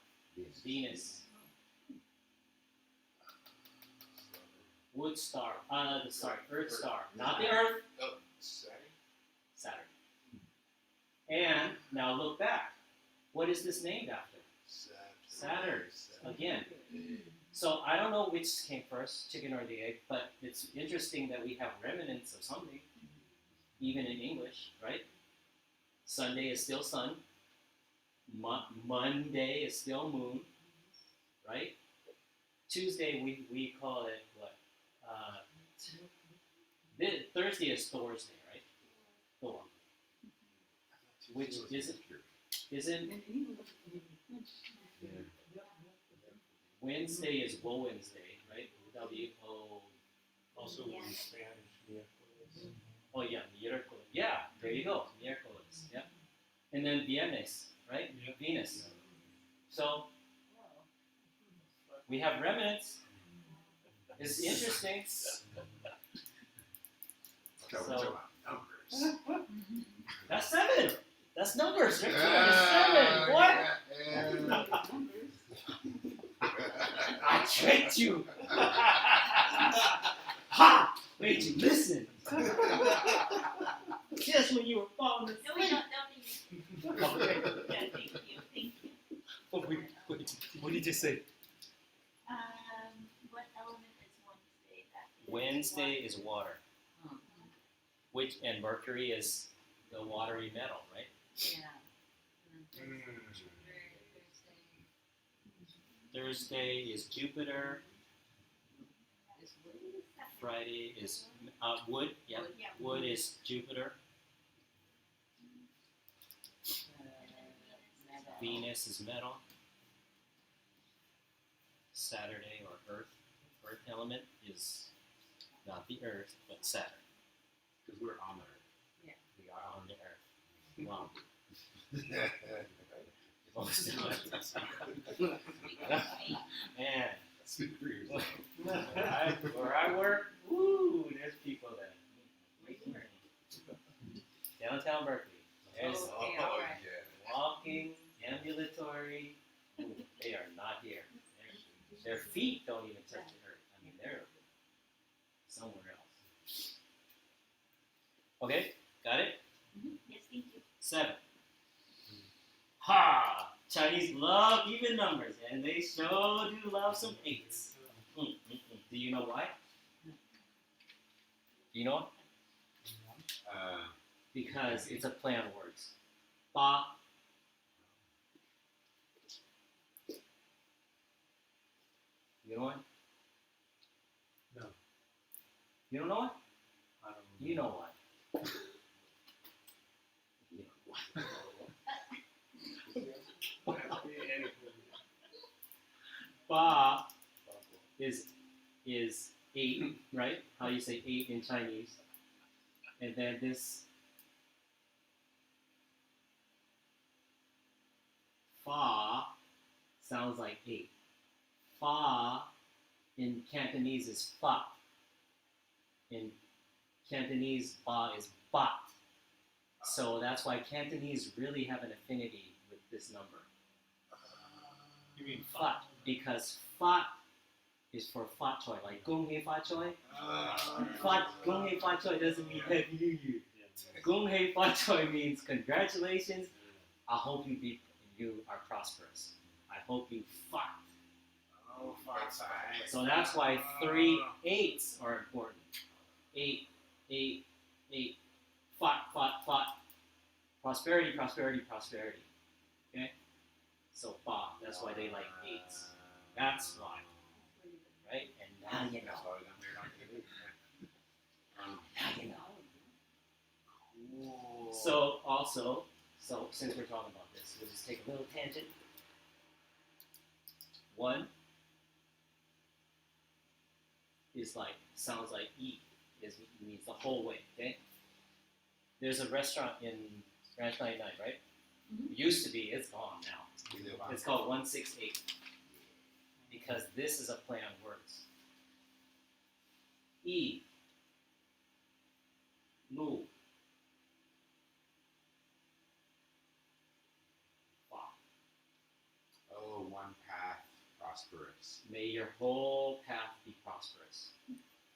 Venus, wood star, Earth star, not the Earth, Oh, Saturn. Saturn. And now look back. What is this named after? Saturn. Again. So I don't know which came first, chicken or the egg, but it's interesting that we have remnants of something, even in English, right? Sunday is still sun. Monday is still moon, right? Tuesday we call it what? Thursday is Thor's day, right? Thor. Which isn't Wednesday is Wowen's day, right? W-O. Also in Spanish, miércoles. Oh yeah, miércoles. Yeah, there you go, miércoles. Yeah. And then Viernes, right? Yeah. Venus. So we have remnants. It's interesting. So that's 7. That's numbers. Right there. 7. What? I tricked you. Ha! Wait, you listen. Just when you were falling No, we asleep. don't need you. Yeah, thank you. Oh, wait, what did you say? What element is Wednesday? That Wednesday is water. Which and Mercury is the watery metal, right? Thursday is Jupiter. Friday is wood. Yeah, Yeah. wood is Jupiter. Venus is metal. Saturday or Earth element is not the Earth, but Saturn. Because we're on the Earth. We are on the Earth. Wow. Man, Speak for yourself. where I work, woo, there's people that make money. Downtown Berkeley. There's walking, ambulatory. Ooh, they are not here. Their feet don't even touch the earth. I mean, they're somewhere else. Okay, got it? Yes, thank you. 7. Ha! Chinese love even numbers, and they sure do love some 8s. Do you know why? Do you know? Because it's a play on words. Ba. You know what? No. You don't know what? I don't know. You know what? You know what? Ba is 8, right? How you say 8 in Chinese. And then this fa sounds like 8. Fa in Cantonese is fa. In Cantonese, ba is bat. So that's why Cantonese really have an affinity with this number. You mean Fat, because fat is for fat choy, like Gong Hei Fat Choy. Gong Hei Fat Choy doesn't mean Happy New Year. Gong Hei Fat Choy means congratulations, I hope you are prosperous. I hope you fought. Oh, five side. So that's why 3 8s are important. 8, 8, 8. Fought. Prosperity. Okay? So fa, that's why they like 8s. That's why. Right? And now you That's know. why we're not gonna do Now you know. Cool. So since we're talking about this, we'll just take a little tangent. 1 is sounds like E, means the whole way, okay? There's a restaurant in Ranch 99, right? Mhm. It used to be, it's gone now. It's called 168 because this is a play on words. E, lu, fa. Oh, one path, prosperous. May your whole path be prosperous.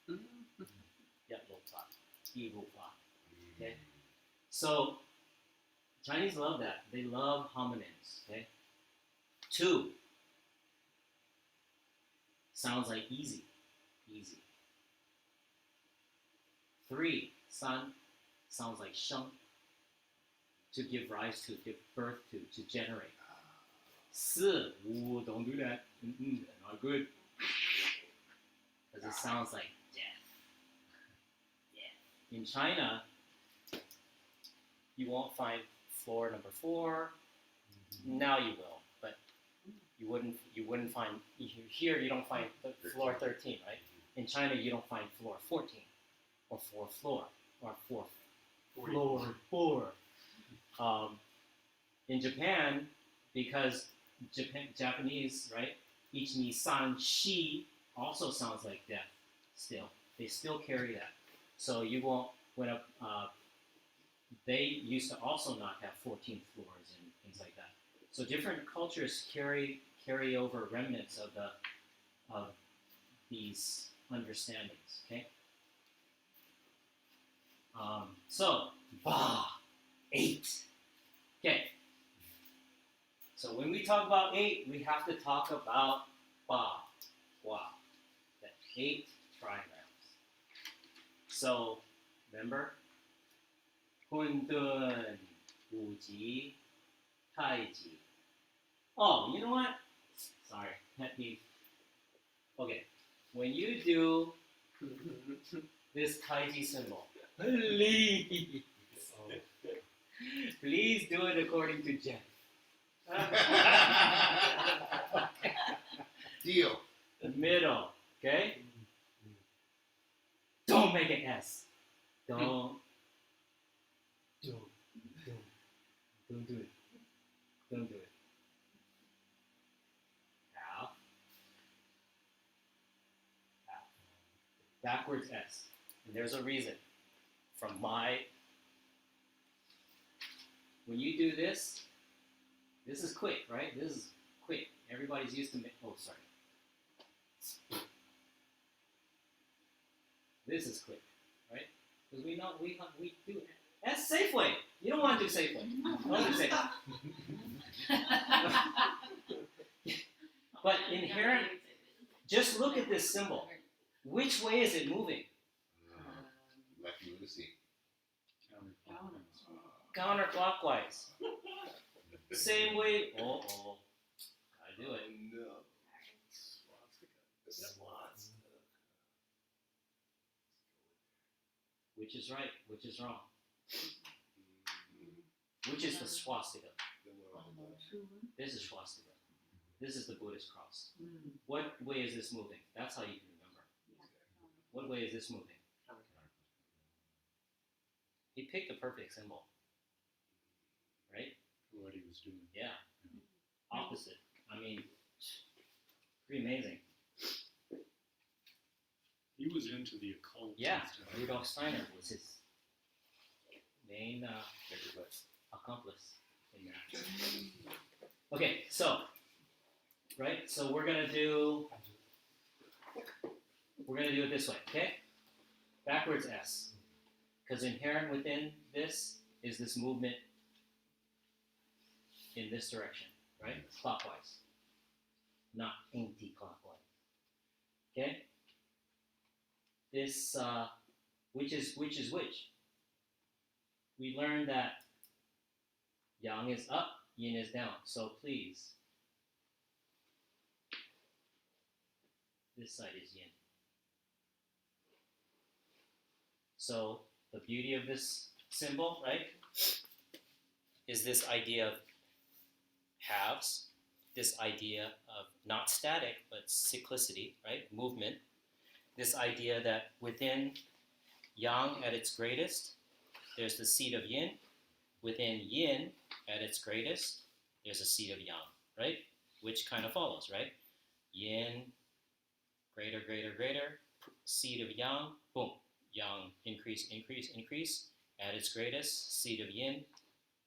Yeah, lu fa. E, lu, fa. Okay? So, Chinese love that. They love homonyms, okay? 2 sounds like easy. 3, san, sounds like sheng, to give rise to, give birth to generate. 4, ooh, don't do that. Not good. Because it sounds like death. In China, you won't find floor number 4. Now you will, but you wouldn't find here. You don't find floor 13, right? In China, you don't find floor 14 or 4th floor or 4th floor 4. In Japan, because Japanese, right? Each ni san shi also sounds like death. Still, they still carry that. So you won't they used to also not have 14 floors and things like that. So different cultures carry over remnants of these understandings. Okay. So ba 8. Okay. So when we talk about 8, we have to talk about ba, wa, the 8 trigrams. So remember, 混沌、五级、太极. Oh, you know what? Sorry, pet peeve. Okay, when you do this Taiji symbol, please do it according to Jeff. Deal. The middle, okay? Don't make an S. Don't do it. Don't do it. Half. Backwards S. And there's a reason. When you do this is quick, right? This is quick. Everybody's used to sorry. This is quick, right? Because we know we do it. That's Safeway. You don't want to do Safeway. Don't do Safeway. But inherent, just look at this symbol. Which way is it moving? Lucky Lucy. Counterclockwise. Same way. I do it. No. Which is right? Which is wrong? Which is the swastika? This is swastika. This is the Buddhist cross. What way is this moving? That's how you can remember. What way is this moving? He picked a perfect symbol. Right? What he was doing. Yeah. Opposite. I mean, pretty amazing. He was into the occult. Yeah. and stuff. Rudolf Steiner was his main accomplice in that. Okay, so, right? So we're gonna do it this way, okay? Backwards S. Because inherent within this is this movement in this direction, right? Clockwise, not anti-clockwise. Okay? This, which is which? We learned that yang is up, yin is down. So please, this side is yin. So the beauty of this symbol, right, is this idea of halves, this idea of not static, but cyclicity, right, movement, this idea that within yang at its greatest, there's the seed of yin. Within yin at its greatest, there's a seed of yang, right, which kind of follows, right? Yin, greater, greater, greater, seed of yang, boom, yang, increase, increase, increase, at its greatest, seed of yin,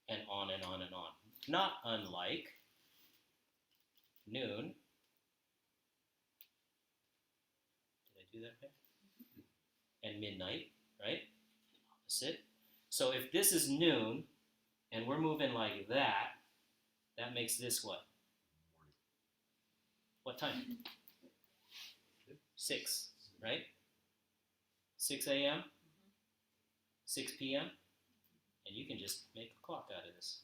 and on and on and on. Not unlike noon. Did I do that right? And midnight, right? Opposite. So if this is noon, and we're moving like that, that makes this what? What time? 6, right? 6 a.m., 6 p.m., and you can just make a clock out of this.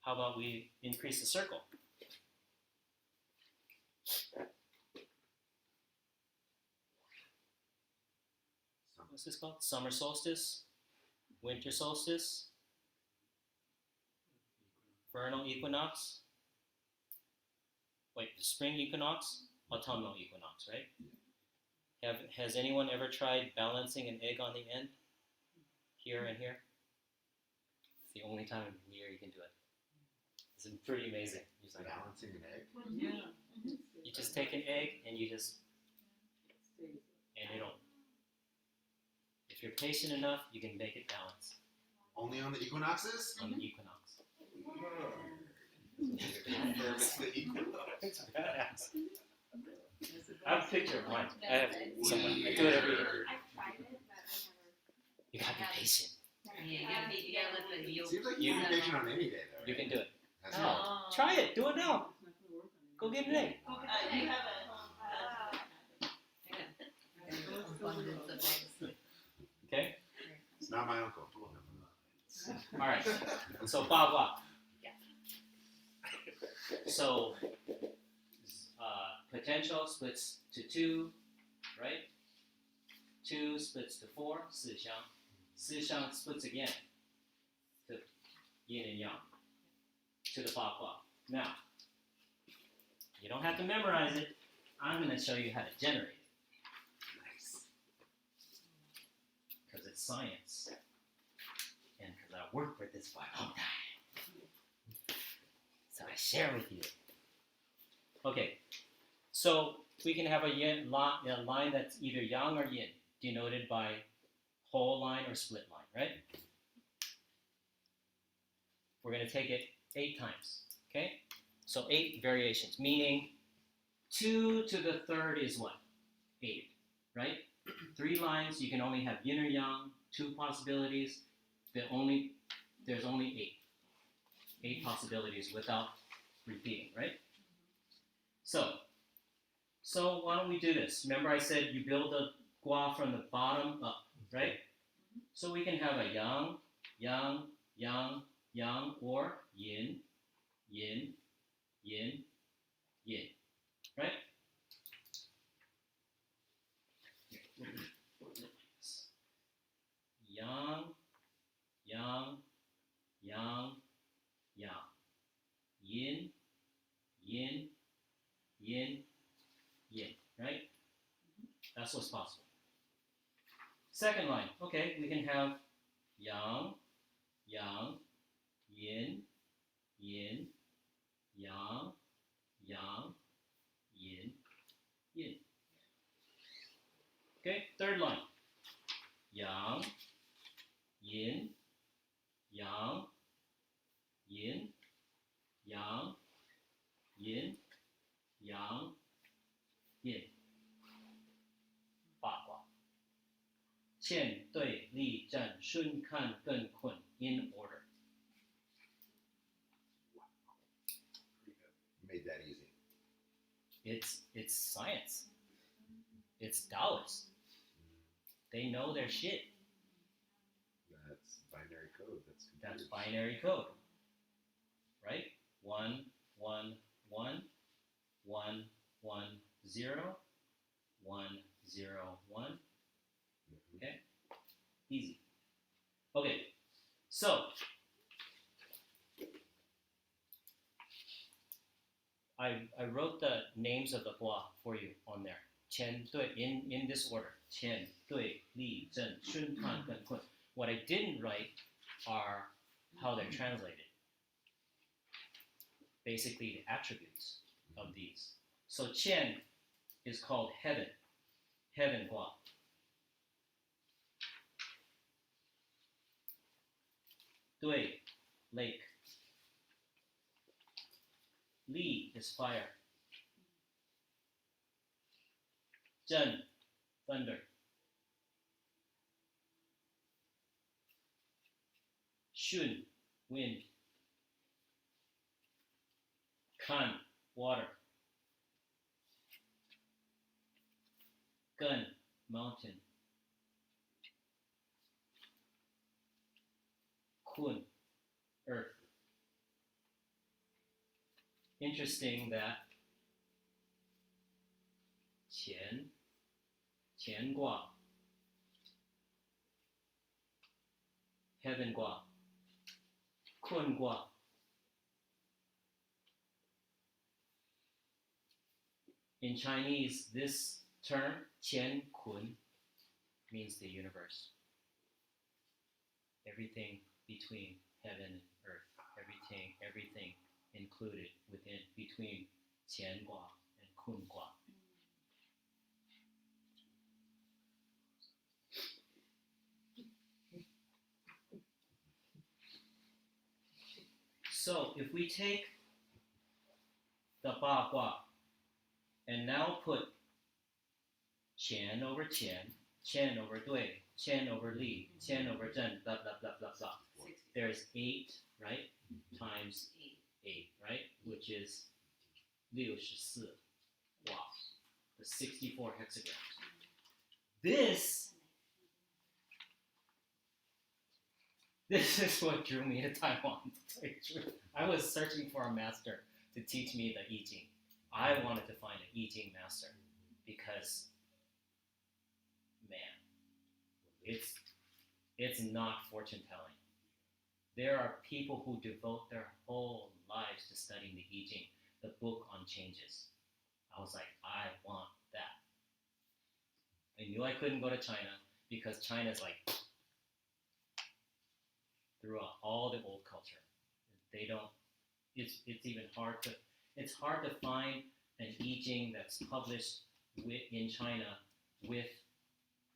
How about we increase the circle? What's this called? Summer solstice, winter solstice, vernal equinox, spring equinox, autumnal equinox, right? Has anyone ever tried balancing an egg on the end? Here and here? It's the only time of the year you can do it. It's pretty amazing. It's like, Balancing an egg? Yeah. you just take an egg and you just, and it'll, if you're patient enough, you can make it balance Only on the equinoxes? on the equinox. Confirm it's the equinox. It's badass. I have a picture of mine. I have someone. I do it every year. I've tried it, but I You gotta be patient. Yeah, you gotta let the yolk. Seems like You- you can be patient on any day, though. You right? can do it. That's No. all. Try it. Do it now. Go get an egg. You have Abundance of eggs. Okay. It's not my uncle. All right. So blah blah. So potential splits to 2, right? 2 splits to 4, 四象. 四象 splits again to yin and yang, to the blah blah. Now, you don't have to memorize it. I'm going to show you how to generate it. Nice. Because it's science. And because I worked with this for a long time. So I share with you. Okay, so we can have a line that's either yang or yin, denoted by whole line or split line, right? We're going to take it 8 times, okay? So 8 variations, meaning 2 to the third is what? 8, right? 3 lines, you can only have yin or yang, 2 possibilities. There's only 8. 8 possibilities without repeating, right? So why don't we do this? Remember I said you build the gua from the bottom up, right? So we can have a yang, yang, yang, yang, or yin, yin, yin, yin, right? Yang, yang, yang, yang, yin, yin, yin, yin, right? That's what's possible. Second line, okay, we can have yang, yang, yin, yin, yang, yang, yin, yin. Okay, third line, yang, yin, yang, yin, yang, yin, yang, yin. 八卦。欠对立战，顺看更困， in order. Made that easy. It's science. It's Taoist. They know their shit. That's binary code. That's Computers. binary code, right? 1 1 1 1 1 0 1 0 1. Mhm. Okay, easy. Okay, so I wrote the names of the Hua for you on there. 乾对 in this order. 乾对 Li Zhen Shun Han Gen Kun. What I didn't write are how they're translated. Basically, the attributes of these. So Qian is called heaven, heaven Hua. Dui, lake. Li is fire. Zhen, thunder. Shun, wind. Kan, water. Gun, mountain. Kun, earth. Interesting that Qian Gua, heaven Gua, Kun Gua. In Chinese, this term, Qian Kun, means the universe. Everything between heaven and earth, everything included within, between Qian Gua and Kun Gua. So if we take the Ba Gua and now put Qian over Qian, Qian over Dui, Qian over Li, Qian over Zhen, blah, blah, blah, blah, blah. There's 8, right? Times 8, right? Which is 64. Wow. The 64 hexagrams. This is what drew me to Taiwan, to tell you the truth. I was searching for a master to teach me the I Ching. I wanted to find an I Ching master because, man, it's not fortune telling. There are people who devote their whole lives to studying the I Ching, the book on changes. I was like, I want that. I knew I couldn't go to China because China's like throughout all the old culture. They don't. It's even hard to. It's hard to find an I Ching that's published in China with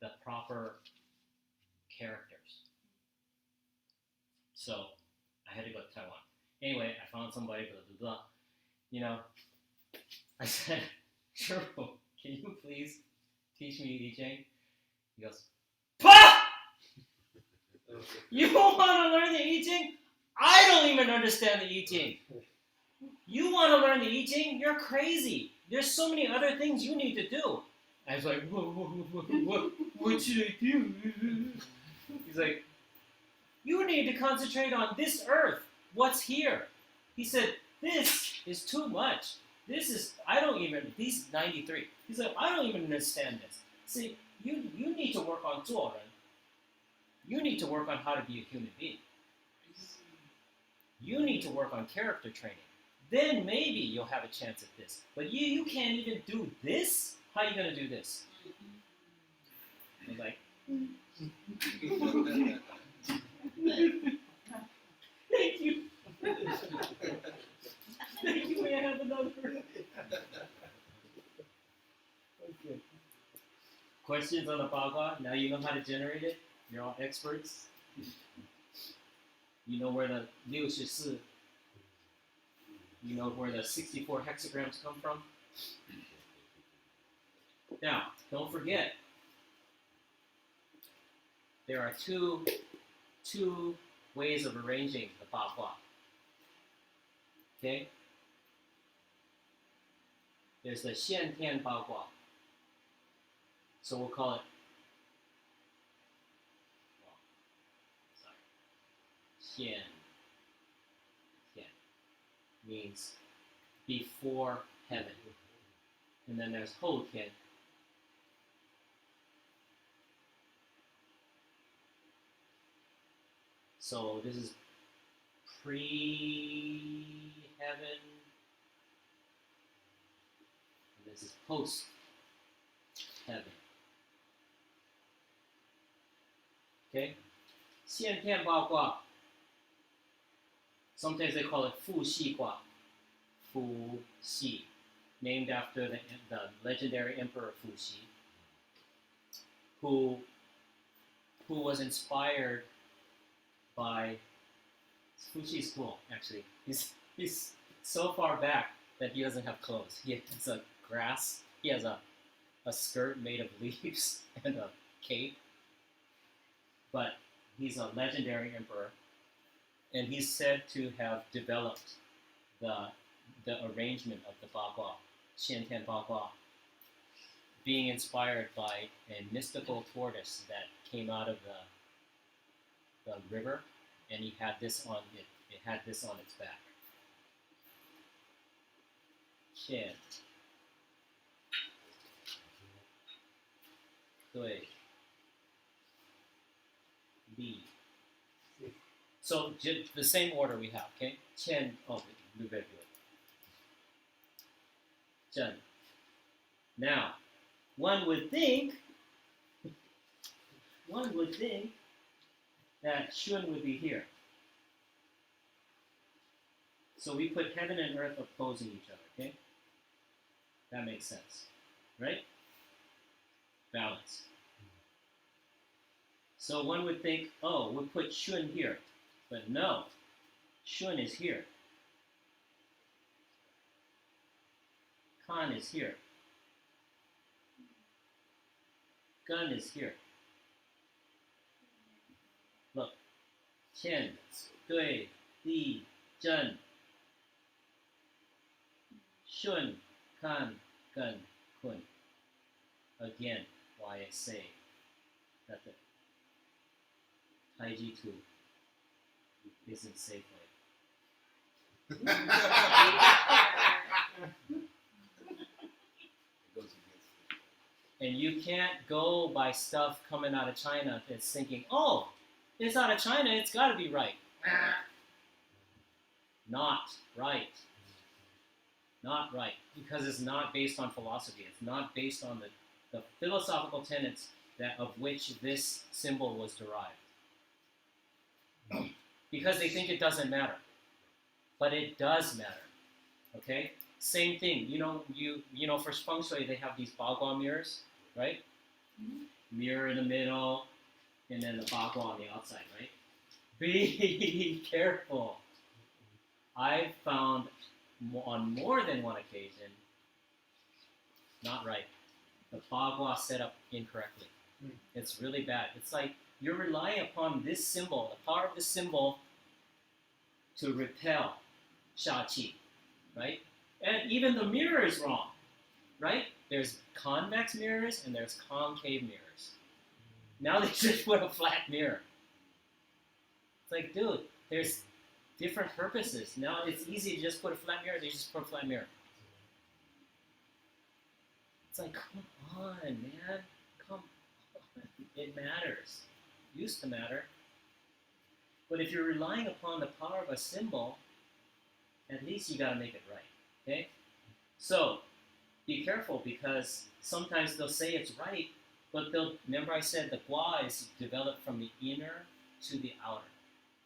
the proper characters. So I had to go to Taiwan. Anyway, I found somebody, blah, blah, blah. You know, I said, Drew, can you please teach me I Ching? He goes, PAH! You want to learn the I Ching? I don't even understand the I Ching. You want to learn the I Ching? You're crazy. There's so many other things you need to do. I was like, what should I do? He's like, you need to concentrate on this earth. What's here? He said, this is too much. He's 93. He's like, I don't even understand this. See, you need to work on 做人. You need to work on how to be a human being. You need to work on character training. Then maybe you'll have a chance at this. But you can't even do this? How are you going to do this? I was like, thank you. Thank you, may I have another? Okay. Questions on the Bagua? Now you know how to generate it? You're all experts. You know where the 64, you know where the 64 hexagrams come from? Now, don't forget, there are two ways of arranging the 八卦. Okay? There's the 先天八卦. So we'll call it, well, sorry, 先天 means before heaven. And then there's 后天. So this is pre-heaven, and this is post-heaven. Okay? 先天八卦. Sometimes they call it 父系卦. 父系, named after the legendary emperor Fu Xi, who was inspired by Fu Xi's cool, actually. He's so far back that he doesn't have clothes. He has a grass. He has a skirt made of leaves and a cape. But he's a legendary emperor, and he's said to have developed the arrangement of the 八卦, 先天八卦, being inspired by a mystical tortoise that came out of the river, and he had this on it. It had this on its back. 先对立. So the same order we have, okay? 谦, oh, very good. 正. Now, one would think that Shun would be here. So we put heaven and earth opposing each other, okay? That makes sense, right? Balance. So one would think, oh, we'll put Shun here. But no, Shun is here. Kan is here. Gun is here. Look. 乾, 对, 地, 正. Shun, kan, gun, kun. Again, why I say that the Taiji 2 isn't safe way. And you can't go by stuff coming out of China that's thinking, oh, it's out of China, it's got to be right. Not right. Not right. Because it's not based on philosophy. It's not based on the philosophical tenets of which this symbol was derived. Because they think it doesn't matter. But it does matter. Okay? Same thing. You know, for feng shui, they have these bagua mirrors, right? Mm-hmm. Mirror in the middle, and then the bagua on the outside, right? Be careful. I've found on more than one occasion, not right. The bagua set up incorrectly. It's really bad. It's like you're relying upon this symbol, the power of this symbol, to repel sha qi, right? And even the mirror is wrong, right? There's convex mirrors and there's concave mirrors. Now they just put a flat mirror. It's like, dude, there's different purposes. Now it's easy to just put a flat mirror, they just put a flat mirror. It's like, come on, man. Come on. It matters. It used to matter. But if you're relying upon the power of a symbol, at least you gotta make it right. Okay? So, be careful because sometimes they'll say it's right, but remember I said the gua is developed from the inner to the outer,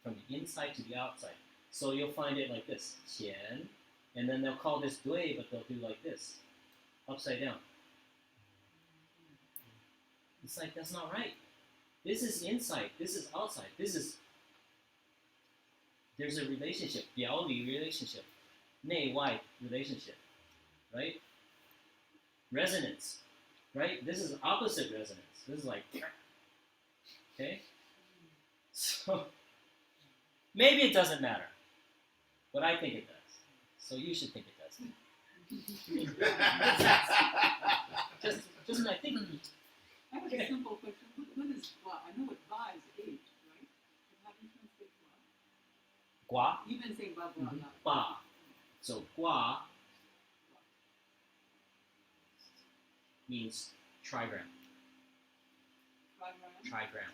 from the inside to the outside. So you'll find it like this, 乾, and then they'll call this dui, but they'll do like this, upside down. It's like, that's not right. This is inside, this is outside, there's a relationship, 表里 relationship, 内外 relationship, right? Resonance, right? This is opposite resonance. This is like, okay? So, Maybe it doesn't matter, but I think it does. So you should think it does. Just I think. I have a simple question. What is Gua? I know what Ba is age, right? But how do you translate Gua? Gua, You've been saying Ba Gua. Ba. So Gua means trigram. Trigram.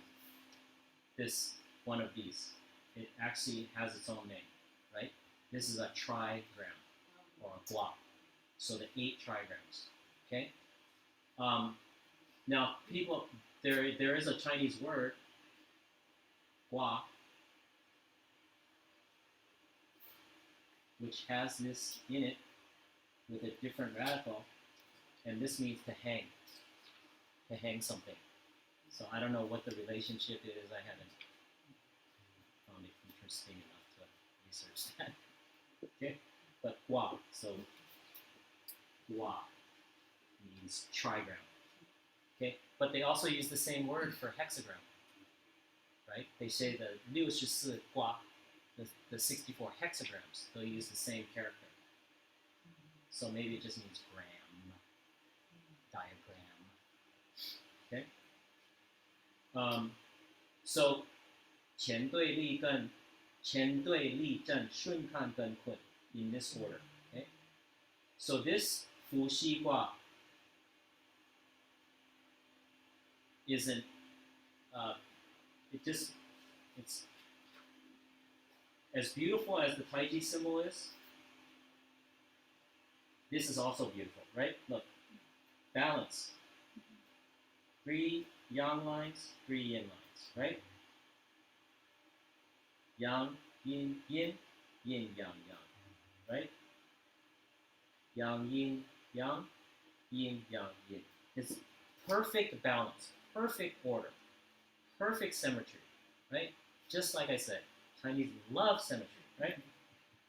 This one of these. It actually has its own name, right? This is a trigram or a gua. So the 8 trigrams. Okay. Now people, there is a Chinese word, gua, which has this in it with a different radical, and this means to hang something. So I don't know what the relationship is. I haven't found it interesting enough to research that. Okay, but gua. So gua means trigram. Okay, but they also use the same word for hexagram. Right? They say the 64 gua, the 64 hexagrams. They'll use the same character. So maybe it just means gram, diagram. Okay. So 前对立跟前对立正顺看跟坤 in this order. Okay. So this 伏羲卦 isn't. It's as beautiful as the Taiji symbol is. This is also beautiful, right? Look, balance. 3 yang lines, 3 yin lines, right? Yang, yin, yin, yin, yang, yang, right? Yang, yin, yang, yin, yang, yin. It's perfect balance, perfect order, perfect symmetry, right? Just like I said, Chinese love symmetry, right?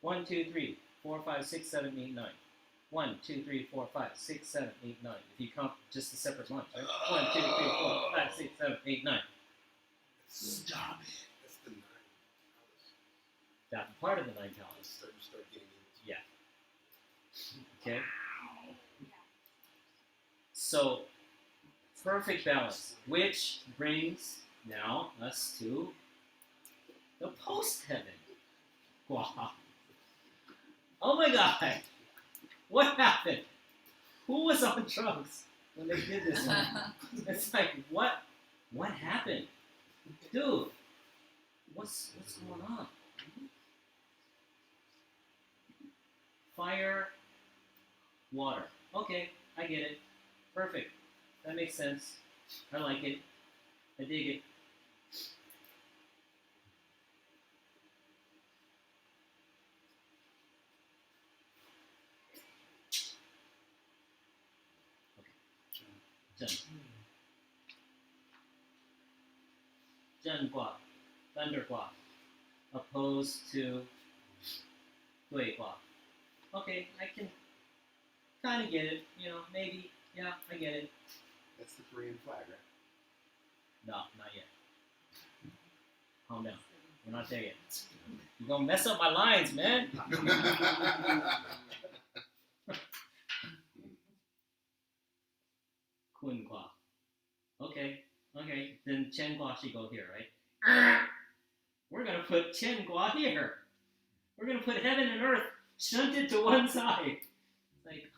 1, 2, 3, 4, 5, 6, 7, 8, 9. 1, 2, 3, 4, 5, 6, 7, 8, 9. If you count just the separate ones, right? 1, 2, 3, 4, 5, 6, 7, 8, 9. Stop it. That's the 9. That's part of the 9 talents. Start getting into Yeah. Okay? So, perfect balance, which brings now us to the post-heaven. Wow. Oh my God. What happened? Who was on drugs when they did this one? It's like, what happened? Dude, what's going on? Fire, water. Okay, I get it. Perfect. That makes sense. I like it. I dig it. Zhen Gua, Thunder Gua, opposed to Dui Gua. Okay, I can kind of get it. You know, maybe. Yeah, I get it. That's the Korean flag, right? No, not yet. Calm down. We're not there yet. You're gonna mess up my lines, man. Kun Gua. Okay. Then Chen Gua should go here, right? We're gonna put Chen Gua here. We're gonna put heaven and earth shunted to one side. It's like,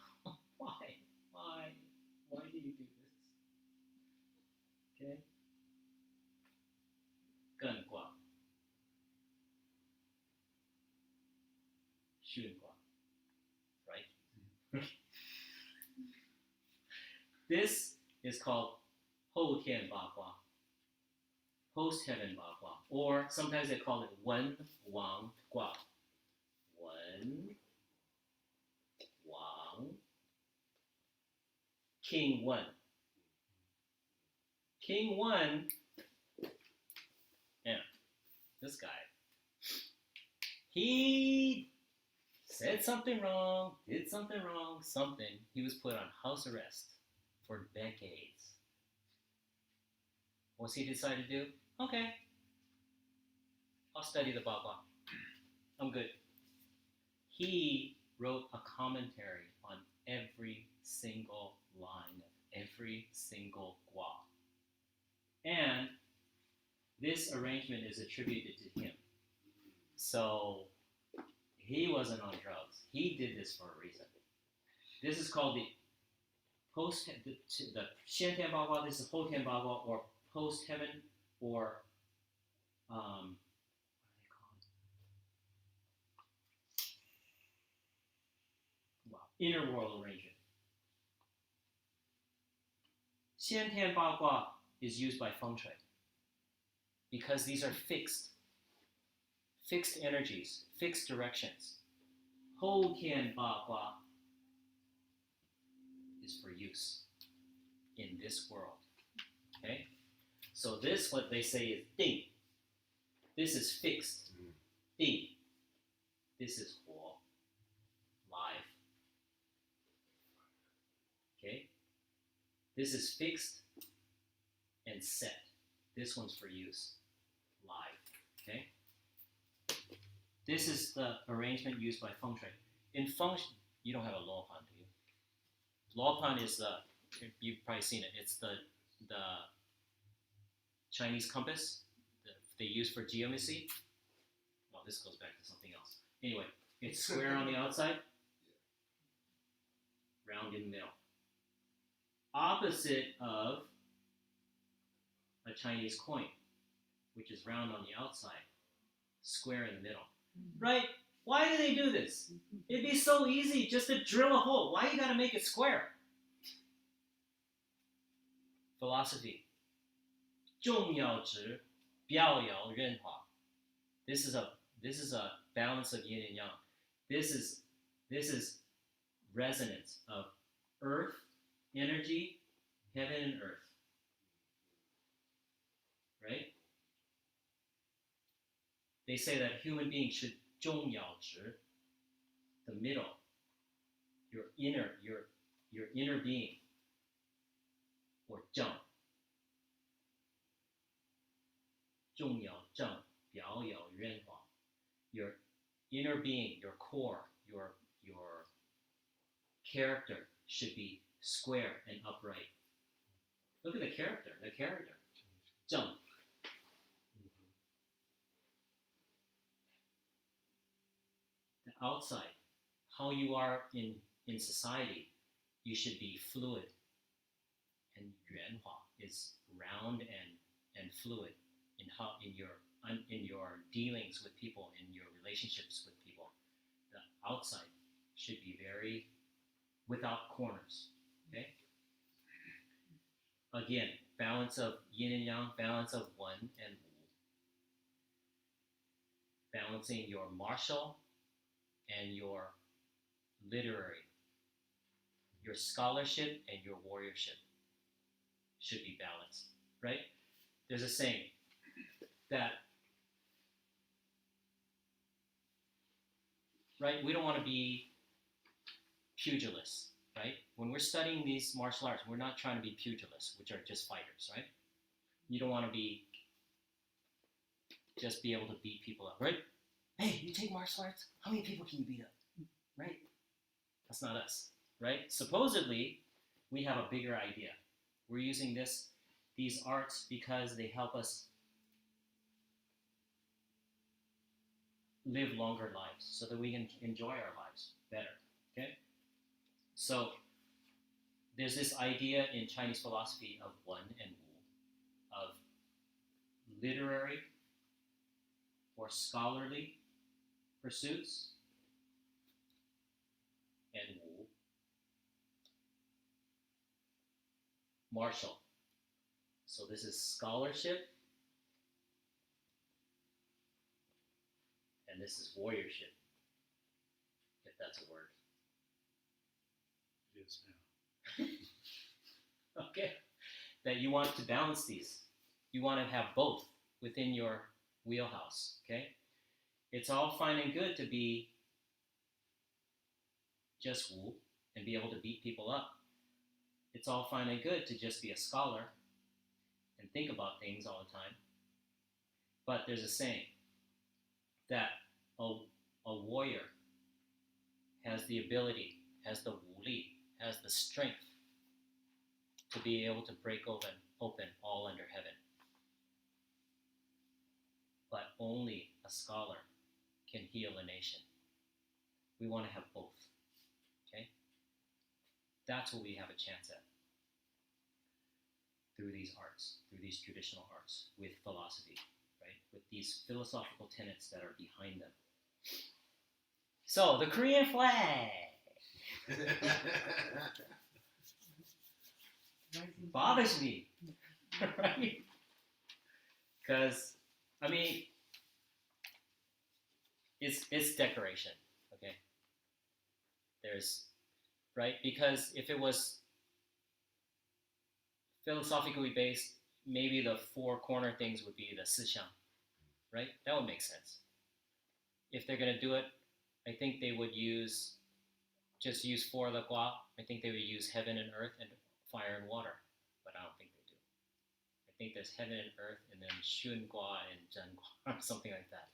why? Why do you do this? Okay. Gun Gua. Shun Gua. Right? This is called Hou Tian Ba Gua. Post Heaven Ba Gua. Or sometimes they call it Wen Wang Gua. Wen Wang King Wen. King Wen, yeah, this guy. He said something wrong, did something wrong, something. He was put on house arrest for decades. What's he decide to do? Okay, I'll study the Ba Gua. I'm good. He wrote a commentary on every single line of every single gua. And this arrangement is attributed to him. So he wasn't on drugs. He did this for a reason. This is called the Xian Tian Bao Gua. This is Hou Tian Bao Gua, or post heaven, or what do they call it? Wow, inner world arrangement. Xian Tian Bao Gua is used by feng shui because these are fixed energies, fixed directions. Hou Tian Ba Gua is for use in this world. Okay? So this, what they say is ding. This is fixed. Ding. This is huo, live. Okay? This is fixed and set. This one's for use, live. Okay? This is the arrangement used by feng shui. In feng shui, you don't have a luo pan, do you? Luo pan is you've probably seen it. It's the Chinese compass that they use for geomancy. Well, this goes back to something else. Anyway, it's square on the outside, round in the middle. Opposite of a Chinese coin, which is round on the outside, square in the middle. Right? Why do they do this? It'd be so easy just to drill a hole. Why you gotta make it square? Philosophy. 重要值, 表摇任化. This is a balance of yin and yang. This is resonance of earth, energy, heaven and earth. Right? They say that human beings should 中要值, the middle, your inner being, or 正. 重要正, 表有任化. Your inner being, your core, your character should be square and upright. Look at the character. 正. The outside, how you are in society, you should be fluid. And 圆滑 is round and fluid in your dealings with people, in your relationships with people. The outside should be very without corners. Okay? Again, balance of yin and yang, balance of wen and wu. Balancing your martial and your literary. Your scholarship and your warriorship should be balanced, right? There's a saying that, right, we don't want to be pugilists, right? When we're studying these martial arts, we're not trying to be pugilists, which are just fighters, right? You don't want to be able to beat people up, right? Hey, you take martial arts, how many people can you beat up, right? That's not us, right? Supposedly, we have a bigger idea. We're using these arts because they help us live longer lives so that we can enjoy our lives better, okay? So there's this idea in Chinese philosophy of wen and wu, of literary or scholarly pursuits, and wu, martial. So this is scholarship, and this is warriorship, if that's a word. It is now. Okay? That you want to balance these. You want to have both within your wheelhouse, okay? It's all fine and good to be just wu and be able to beat people up. It's all fine and good to just be a scholar and think about things all the time. But there's a saying that a warrior has the ability, has the wu li, has the strength to be able to break open all under heaven. But only a scholar can heal a nation. We want to have both. Okay? That's what we have a chance at through these arts, through these traditional arts, with philosophy, right? With these philosophical tenets that are behind them. So, the Korean flag bothers me, right? Because, I mean, it's decoration, okay? There's, right? Because if it was philosophically based, maybe the four corner things would be the sixiang, right? That would make sense. If they're going to do it, I think they would just use four the gua. I think they would use heaven and earth and fire and water, but I don't think they do. I think there's heaven and earth and then shun gua and zhen gua or something like that.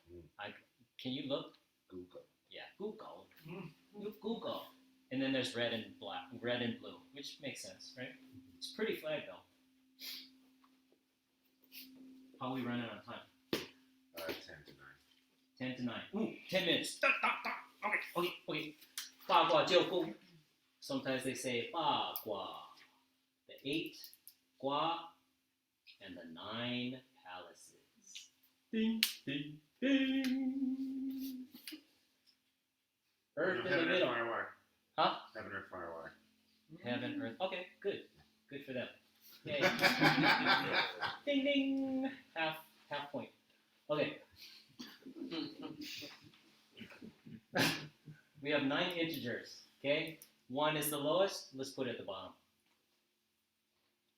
Can you look? Google. Yeah, Google. Google. And then there's red and blue, which makes sense, right? It's a pretty flag though. How are we running on time? 10 to 9. 10 to 9. Ooh, 10 minutes. Okay. 八卦救夫. Sometimes they say 八卦. The 8 gua and the 9 palaces. Ding, ding, ding. Earth in the Heaven, middle. Earth, Fire, Water. Huh? Heaven, Earth, Fire, Water. Heaven, earth. Okay, good. Good for them. Yay. Ding, ding. Half point. Okay. We have 9 integers, okay? 1 is the lowest, let's put it at the bottom.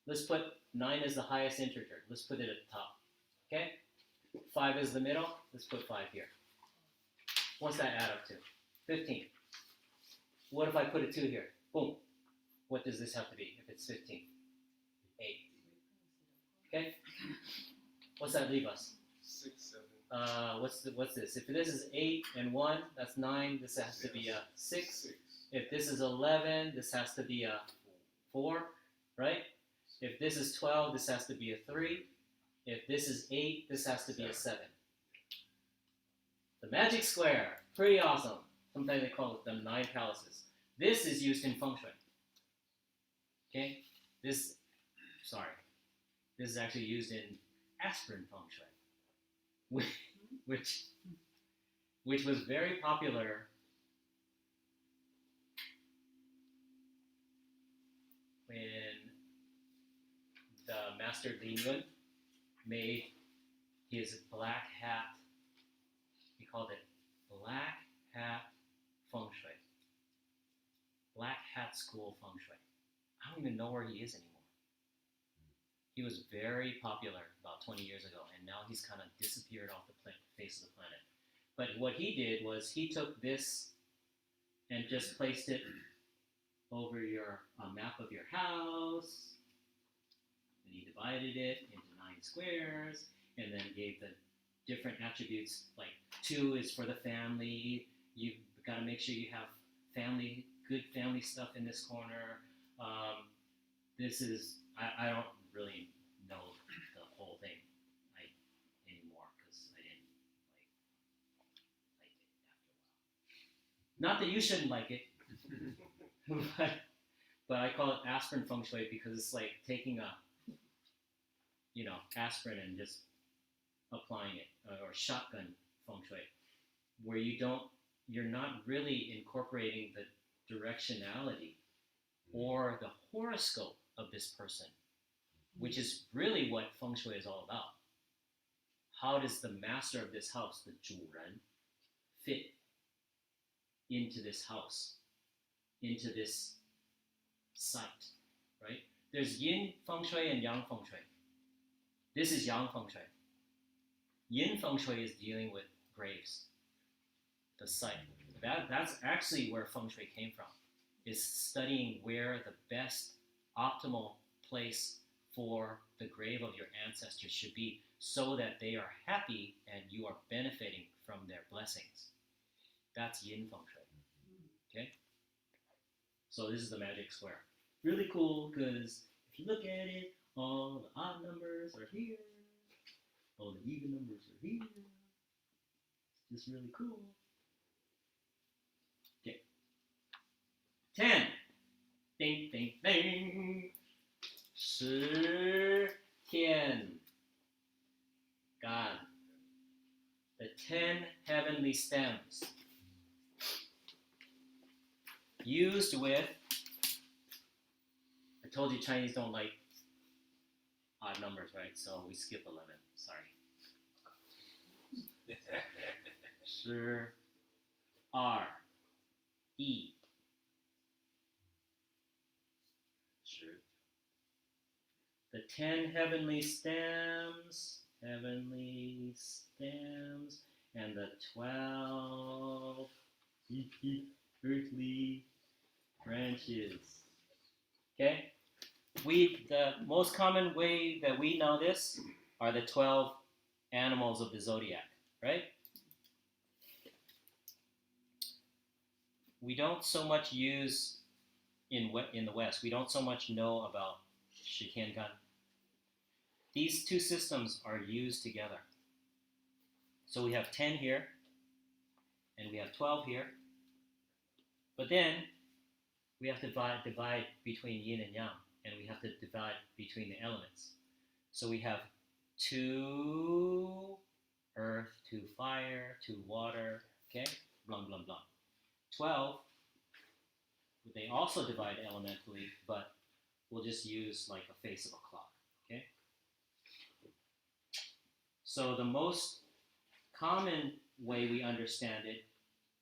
Let's put 9 as the highest integer, let's put it at the top, okay? 5 is the middle, let's put 5 here. What's that add up to? 15. What if I put a 2 here? Boom. What does this have to be if it's 15? 8. Okay? What's that leave us? 6, 7. What's this? If this is 8 and 1, that's 9. This has to be a 6. If this is 11, this has to be a 4, right? If this is 12, this has to be a 3. If this is 8, this has to be a 7. The magic square, pretty awesome. Sometimes they call it the 9 palaces. This is used in feng shui. Okay? This is actually used in aspirin feng shui, which was very popular when the master Li Yun made his black hat. He called it black hat feng shui. Black hat school feng shui. I don't even know where he is anymore. He was very popular about 20 years ago, and now he's kind of disappeared off the face of the planet. But what he did was he took this and just placed it over your map of your house, and he divided it into 9 squares, and then gave the different attributes, like 2 is for the family, you've got to make sure you have good family stuff in this corner. This is, I don't really know the whole thing anymore because I didn't like it after a while. Not that you shouldn't like it, but I call it aspirin feng shui because it's like taking aspirin and just applying it, or shotgun feng shui, where you're not really incorporating the directionality or the horoscope of this person, which is really what feng shui is all about. How does the master of this house, the 主人, fit into this house, into this site, right? There's yin feng shui and yang feng shui. This is yang feng shui. Yin feng shui is dealing with graves, the site. That's actually where feng shui came from, is studying where the best optimal place for the grave of your ancestors should be so that they are happy and you are benefiting from their blessings. That's yin feng shui. Okay? So this is the magic square. Really cool because if you look at it, all the odd numbers are here, all the even numbers are here. It's just really cool. Okay. 10. Ding, ding, ding. 10天干. The 10 heavenly stems. Used with, I told you Chinese don't like odd numbers, right? So we skip 11. Sorry. 12 1 10 The 10 heavenly stems, and the 12 earthly branches. Okay? The most common way that we know this are the 12 animals of the zodiac, right? We don't so much use in the West. We don't so much know about Shikian-gan. These two systems are used together. So we have 10 here, and we have 12 here. But then we have to divide between yin and yang, and we have to divide between the elements. So we have 2 earth, 2 fire, 2 water, okay? Blah, blah, blah. 12, they also divide elementally, but we'll just use like a face of a clock, okay? So the most common way we understand it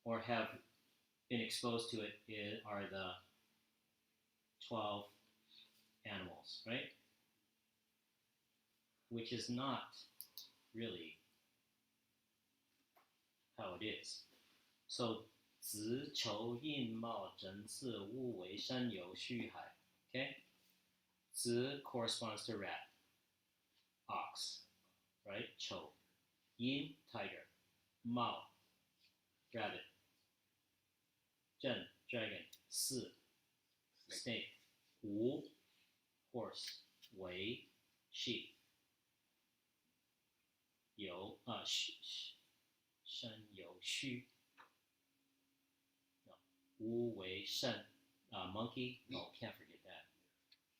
or have been exposed to it are the 12 animals, right? Which is not really how it is. So 子丑寅卯辰巳午未申酉戌亥. Okay? 子 corresponds to rat, ox, right? 丑 yin, tiger. 卯 rabbit. 震 dragon. 巳 snake. 午 horse. 未 sheep. 酉申酉戌. Wu Wei Shen, monkey. Oh, can't forget that.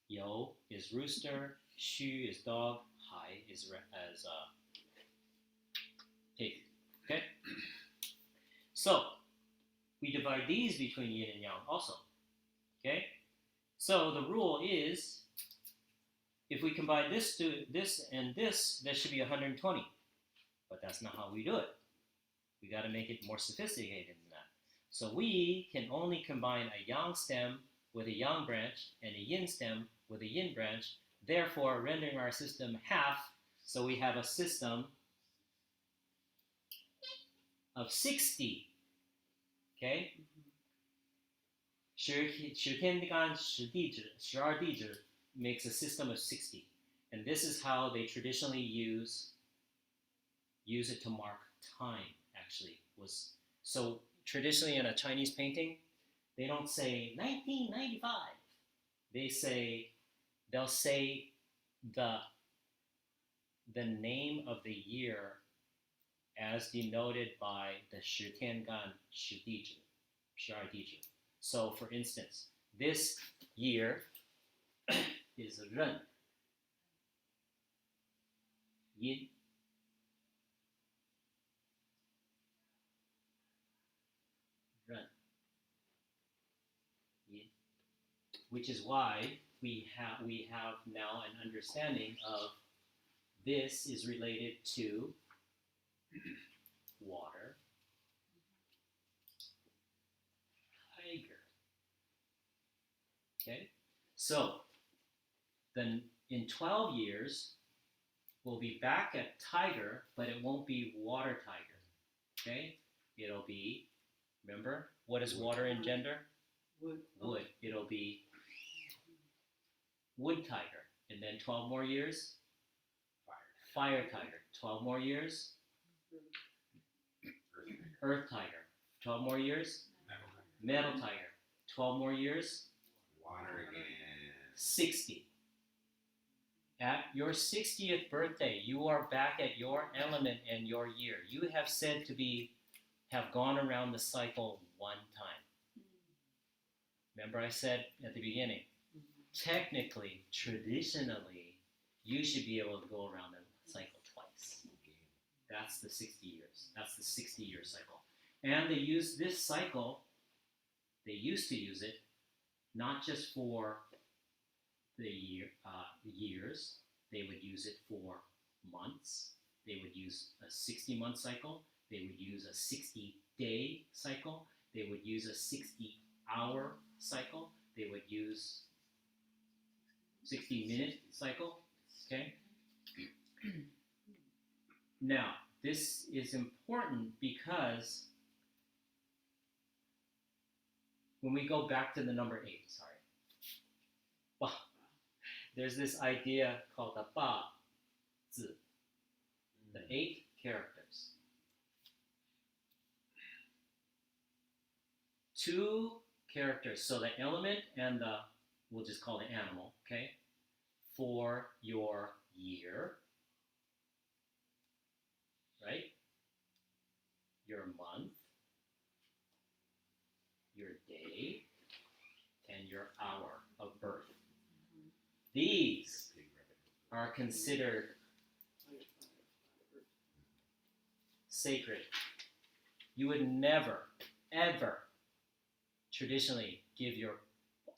Yo is rooster. Xu is dog. Hai is pig. Okay? So, we divide these between yin and yang also. Okay? So, the rule is, if we combine this to this and this, that should be 120. But that's not how we do it. We got to make it more sophisticated than that. So we can only combine a yang stem with a yang branch and a yin stem with a yin branch, therefore rendering our system half, so we have a system of 60. Okay? 十天干十地支, 12地支 makes a system of 60. And this is how they traditionally use it to mark time, actually. So traditionally in a Chinese painting, they don't say 1995. They'll say the name of the year as denoted by the 十天干十地支, 12地支. So for instance, this year is Ren, Yin, Ren, Yin, which is why we have now an understanding of this is related to water, tiger. Okay, so then in 12 years we'll be back at tiger, but it won't be water tiger. Okay, it'll be, remember, what does water engender? Wood. It'll be wood tiger. And then 12 more years, fire tiger. 12 more years, earth tiger. 12 more years, metal tiger. 12 more years, Water again. 60. At your 60th birthday, you are back at your element and your year. You have said to have gone around the cycle one time. Remember I said at the beginning, technically, traditionally, you should be able to go around the cycle twice. That's the 60 years. That's the 60-year cycle. And they use this cycle, they used to use it, not just for the years, they would use it for months. They would use a 60-month cycle. They would use a 60-day cycle. They would use a 60-hour cycle. They would use 60-minute cycle. Okay? Now, this is important because when we go back to the number 8, there's this idea called the ba zi, the 8 characters. 2 characters, so the element and we'll just call it animal, okay, for your year, right? Your month, your day, and your hour of birth. These are considered sacred. You would never, ever traditionally give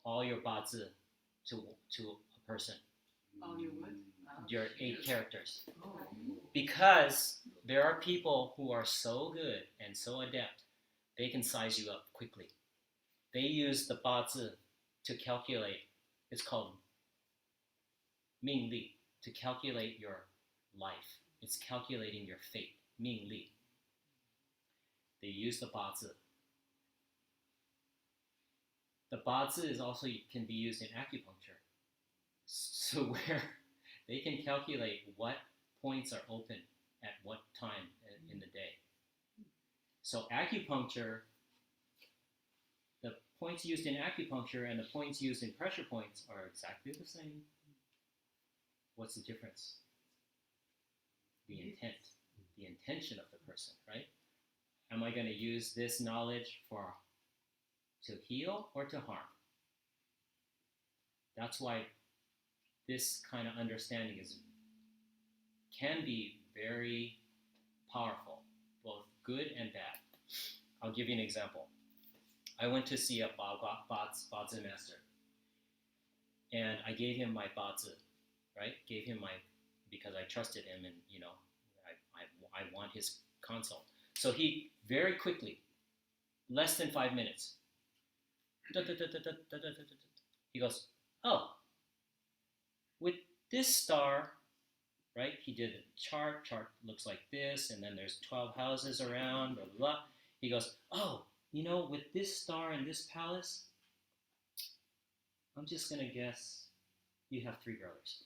all your bazi to a person. All your what? Your 8 Years. characters. Oh. Because there are people who are so good and so adept, they can size you up quickly. They use the bazi to calculate, it's called Ming Li, to calculate your life. It's calculating your fate, Ming Li. They use the bazi. The bazi is also can be used in acupuncture. So where they can calculate what points are open at what time in the day. So acupuncture, the points used in acupuncture and the points used in pressure points are exactly the same. What's the difference? The intent, the intention of the person, right? Am I going to use this knowledge to heal or to harm? That's why this kind of understanding can be very powerful, both good and bad. I'll give you an example. I went to see a bazi master, and I gave him my bazi, right? Gave him because I trusted him, and I want his consult. So he very quickly, less than 5 minutes, he goes, oh, with this star, right? He did a chart looks like this, and then there's 12 houses around, blah, blah, blah. He goes, oh, with this star in this palace, I'm just going to guess you have 3 brothers.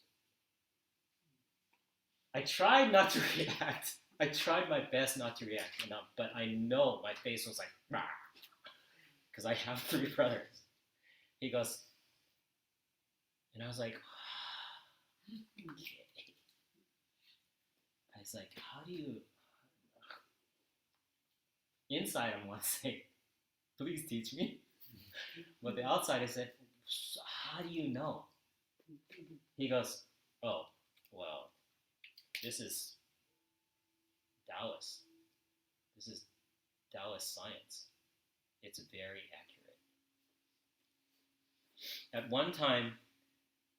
I tried not to react. I tried my best not to react, but I know my face was like, rah, because I have 3 brothers. He goes, and I was like, okay. I was like, how do you, inside I want to say, please teach me. But the outside I said, how do you know? He goes, oh, well, this is Taoist. This is Taoist science. It's very accurate. At one time,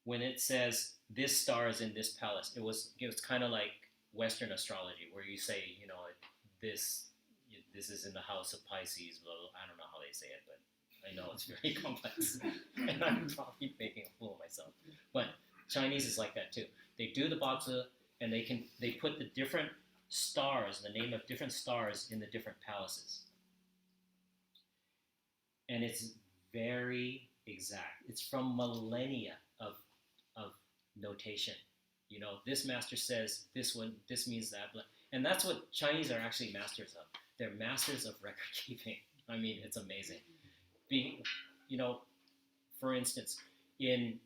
when it says this star is in this palace, it was kind of like Western astrology, where you say, this is in the house of Pisces. Blah, blah. I don't know how they say it, but I know it's very complex, and I'm probably making a fool of myself. But Chinese is like that too. They do the bazi, and they put the different stars, the name of different stars in the different palaces, and it's very exact. It's from millennia of notation. This master says this one, this means that, and that's what Chinese are actually masters of. They're masters of record keeping. I mean, it's amazing. For instance, in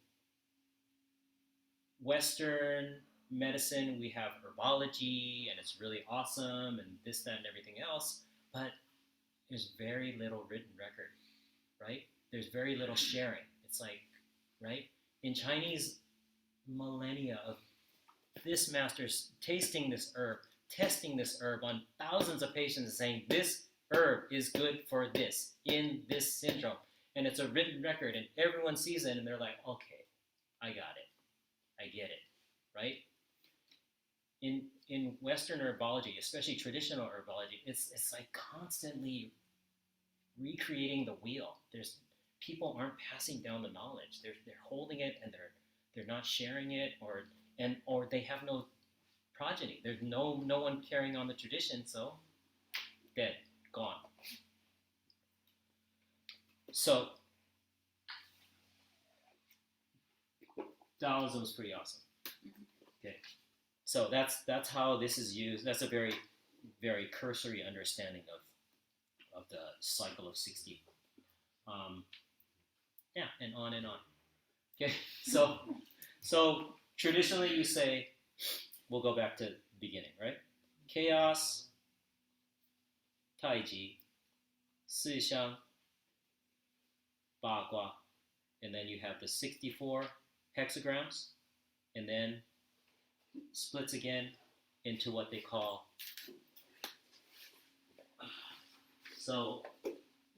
Western medicine, we have herbology, and it's really awesome, and this, that, and everything else. But there's very little written record, right? There's very little sharing. It's like, right? In Chinese, millennia of this master's tasting this herb, testing this herb on thousands of patients, and saying this herb is good for this in this syndrome, and it's a written record, and everyone sees it, and they're like, okay, I got it, I get it, right? In Western herbology, especially traditional herbology, it's like constantly recreating the wheel. People aren't passing down the knowledge. They're holding it, and they're not sharing it, or they have no progeny. There's no one carrying on the tradition, so dead, gone. So Taoism is pretty awesome. Okay, so that's how this is used. That's a very, very cursory understanding of the cycle of 60. Yeah, and on and on. Okay, so traditionally you say, we'll go back to the beginning, right? Chaos, Taiji, Sixiang, Bagua, and then you have the 64 hexagrams, and then splits again into what they call, so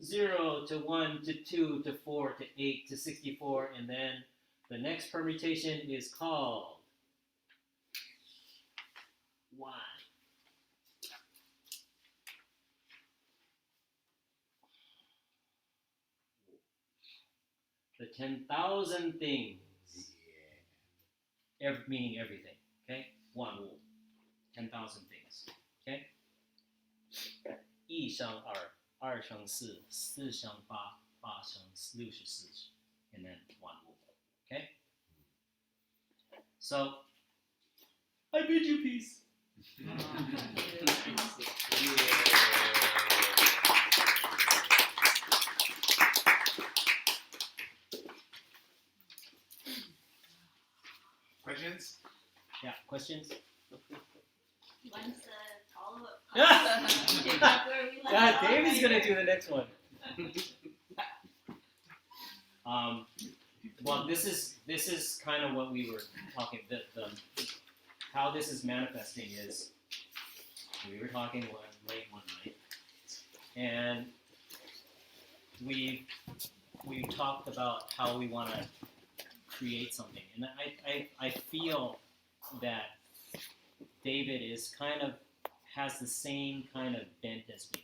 0 to 1 to 2 to 4 to 8 to 64, and then the next permutation is called 1. The 10,000 things, meaning everything, okay? 万物, 10,000 things, okay? 一生二，二生四，四生八，八生64, and then 万物, okay? So, I bid you peace. Questions? Yeah, questions? When's the follow-up? Yeah. Pick up where we left God, off David's right gonna here. do the next one. Well, this is kind of what we were talking. The how this is manifesting is we were talking late one night, and we talked about how we want to create something, and I feel that David is has the same kind of bent as me.